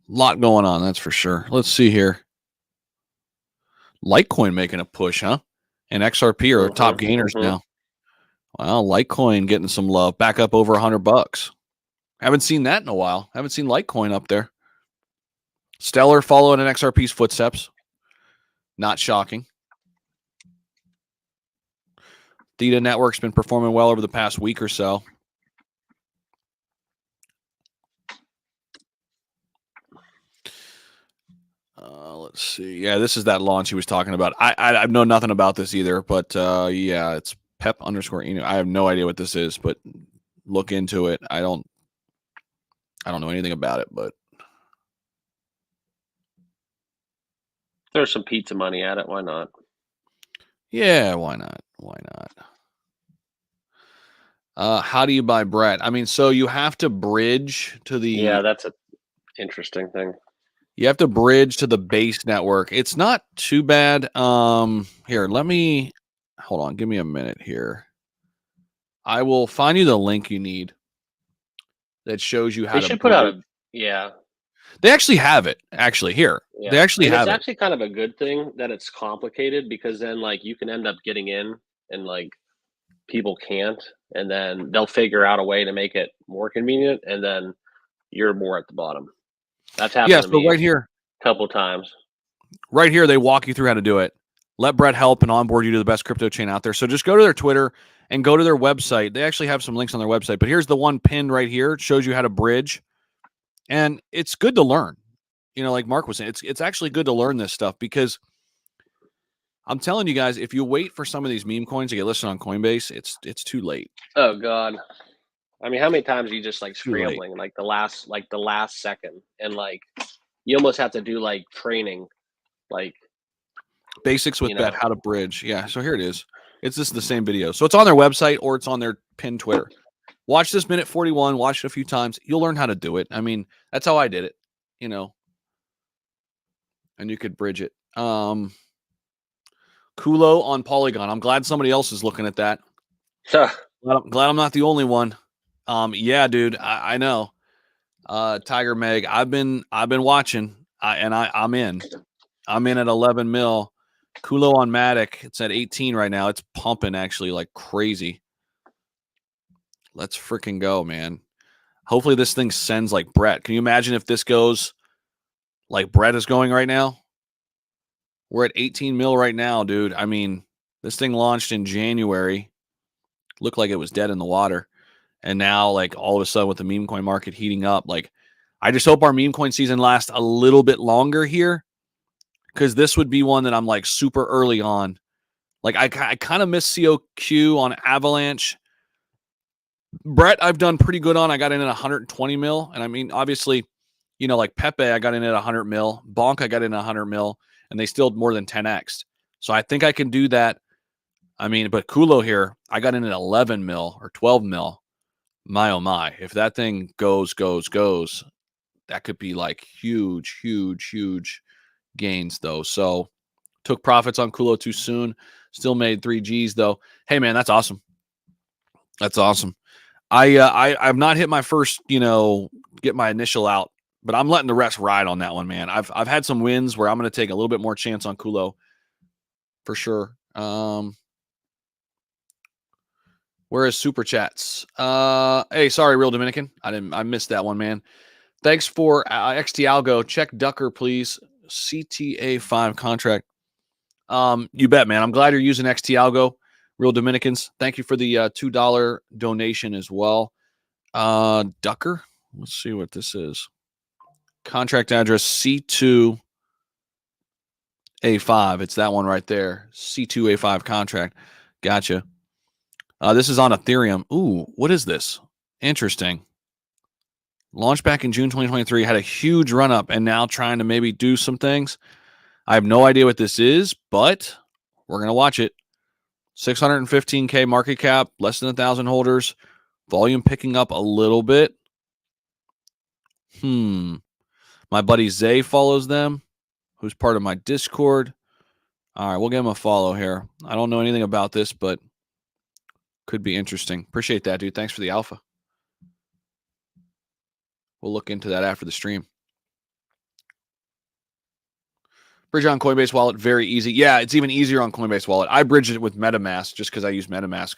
lot going on, that's for sure. Let's see here. Litecoin making a push, huh? And XRP are top gainers now. Wow, Litecoin getting some love, back up over $100. Haven't seen that in a while. Haven't seen Litecoin up there. Stellar following in XRP's footsteps. Not shocking. Theta Network's been performing well over the past week or so. Let's see. Yeah, this is that launch he was talking about. I know nothing about this either, but yeah, it's Pep_Inu. I have no idea what this is, but look into it. I don't know anything about it, but there's some pizza money at it. Why not? Yeah, why not? Why not? How do you buy Brett? I mean, so you have to bridge to the. Yeah, that's an interesting thing. You have to bridge to the base network. It's not too bad. Here, let me hold on. Give me a minute here. I will find you the link you need that shows you how they to. Should put out a yeah. They actually have it. Actually, here they actually have it. It's actually kind of a good thing that it's complicated because then like you can end up getting in and like people can't, and then they'll figure out a way to make it more convenient, and then you're more at the bottom. That's happened to So me right here, a couple times. right here, they walk you through how to do it. Let Brett help and onboard you to the best crypto chain out there. So just go to their Twitter and go to their website. They actually have some links on their website, but here's the one pinned right here. It shows you how to bridge, and it's good to learn. You know, like Mark was saying, it's actually good to learn this stuff, because I'm telling you guys, if you wait for some of these meme coins to get listed on Coinbase, it's too late. Oh God. I mean, how many times are you just like Too late. scrambling like the last second, and like you almost have to do like training, like Basics with you Bet, know. how to bridge. Yeah, so here it is. It's just the same video. So it's on their website or it's on their pinned Twitter. Watch this minute 41, watch it a few times. You'll learn how to do it. I mean, that's how I did it, you know. And you could bridge it. Kulo on Polygon. I'm glad somebody else is looking at that. Glad I'm not the only one. Yeah, dude, I know. Tiger Meg, I've been watching, I'm in. I'm in at 11 mil. Kulo on Matic, it's at 18 right now. It's pumping actually like crazy. Let's freaking go, man. Hopefully this thing sends like Brett. Can you imagine if this goes like Brett is going right now? We're at 18 mil right now, dude. I mean, this thing launched in January. Looked like it was dead in the water. And now, like, all of a sudden with the meme coin market heating up, like, I just hope our meme coin season lasts a little bit longer here, because this would be one that I'm like super early on. Like, I kind of miss COQ on Avalanche. Brett, I've done pretty good on. I got in at 120 mil. And I mean, obviously, you know, like Pepe, I got in at 100 mil. Bonk, I got in at 100 mil. And they still more than 10x. So I think I can do that. I mean, but Kulo here, I got in at 11 mil or 12 mil. My, oh my. If that thing goes, that could be like huge gains, though. So took profits on Kulo too soon. Still made 3Gs, though. Hey, man, that's awesome. That's awesome. I've not hit my first, get my initial out, but I'm letting the rest ride on that one, man. I've had some wins where I'm going to take a little bit more chance on Kulo for sure. Where is super chats? Hey, sorry, Real Dominican. I missed that one, man. Thanks for XT Algo. Check Ducker, please. CTA5 contract. You bet, man. I'm glad you're using XT Algo. Real Dominicans. Thank you for the $2 donation as well. Ducker. Let's see what this is. Contract address C2A5. It's that one right there. C2A5 contract. Gotcha. This is on Ethereum. Ooh, what is this? Interesting. Launched back in June 2023, had a huge run up, and now trying to maybe do some things. I have no idea what this is, but we're going to watch it. 615K market cap, less than 1,000 holders. Volume picking up a little bit. My buddy Zay follows them, who's part of my Discord. All right, we'll give him a follow here. I don't know anything about this, but could be interesting. Appreciate that, dude. Thanks for the alpha. We'll look into that after the stream. Bridge on Coinbase Wallet, very easy. Yeah, it's even easier on Coinbase Wallet. I bridged it with MetaMask just because I use MetaMask.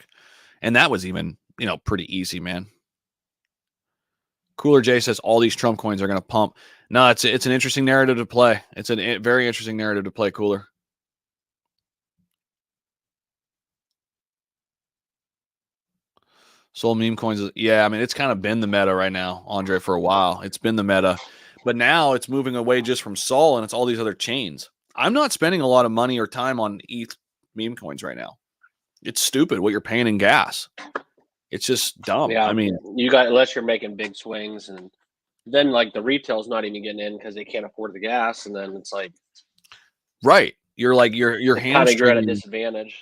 And that was even, pretty easy, man. Cooler J says all these Trump coins are going to pump. No, it's an interesting narrative to play. It's a very interesting narrative to play, Cooler. Soul meme coins. Yeah, I mean, it's kind of been the meta right now, Andre, for a while. It's been the meta. But now it's moving away just from Sol, and it's all these other chains. I'm not spending a lot of money or time on ETH meme coins right now. It's stupid what you're paying in gas. It's just dumb. Yeah, I mean, unless you're making big swings, and then like the retail's not even getting in because they can't afford the gas, and then it's like, right. You're like you're kind of you're at a hamstringing. disadvantage.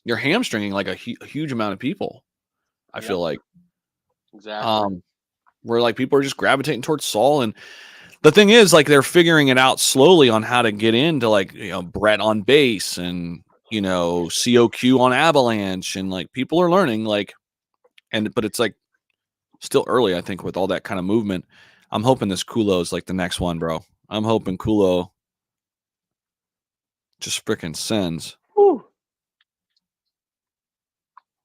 You're hamstringing like a huge amount of people. I feel like exactly. Where like people are just gravitating towards Sol, and the thing is, like, they're figuring it out slowly on how to get into like Brett on base and COQ on Avalanche, and like people are learning but it's like still early, I think, with all that kind of movement. I'm hoping this Kulo is like the next one, bro. I'm hoping Kulo just freaking sends. Whew.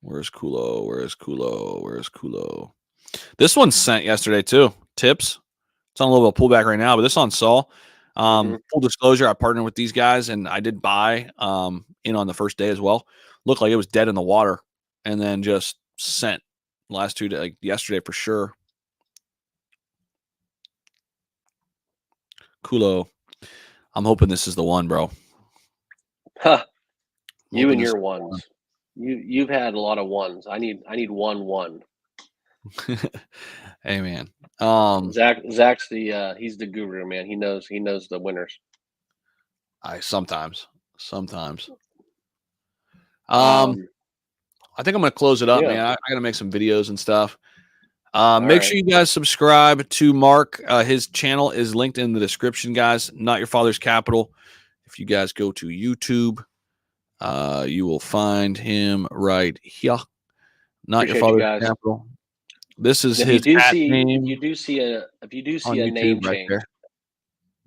Where's Kulo? Where's Kulo? Where's Kulo? This one sent yesterday too. Tips. It's on a little bit of pullback right now, but this on Sol. Full disclosure, I partnered with these guys and I did buy in on the first day as well. Looked like it was dead in the water and then just sent last 2 days, like yesterday for sure. Kulo. I'm hoping this is the one, bro. Huh. You and your ones. You've had a lot of ones. I need 1-1. Hey man. Zach's the he's the guru, man. He knows the winners. Sometimes. Um, I think I'm gonna close it up, yeah. man. I gotta make some videos and stuff. Make right. sure you guys subscribe to Mark. His channel is linked in the description, guys. Not Your Father's Capital. If you guys go to YouTube, you will find him right here. Not Appreciate Your Father's you guys. Capital. This is If his name. if you do see a YouTube name right change, there.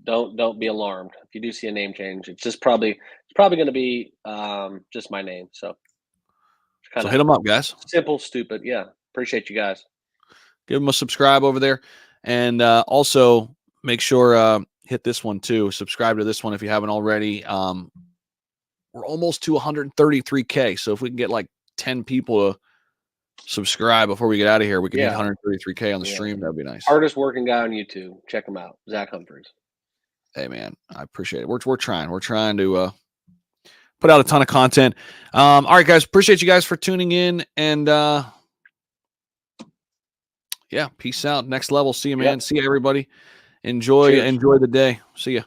don't be alarmed. If you do see a name change, it's probably going to be just my name. So hit them up, guys. Simple, stupid. Yeah. Appreciate you guys. Give them a subscribe over there, and also make sure hit this one too. Subscribe to this one if you haven't already. We're almost to 133K. So if we can get like 10 people to subscribe before we get out of here, we can hit 133K on the stream. That'd be nice. Hardest working guy on YouTube. Check him out. Zach Humphries. Hey man, I appreciate it. We're trying. We're trying to put out a ton of content. All right, guys. Appreciate you guys for tuning in. And yeah, peace out. Next level. See you, man. See you, everybody. Enjoy the day. See ya.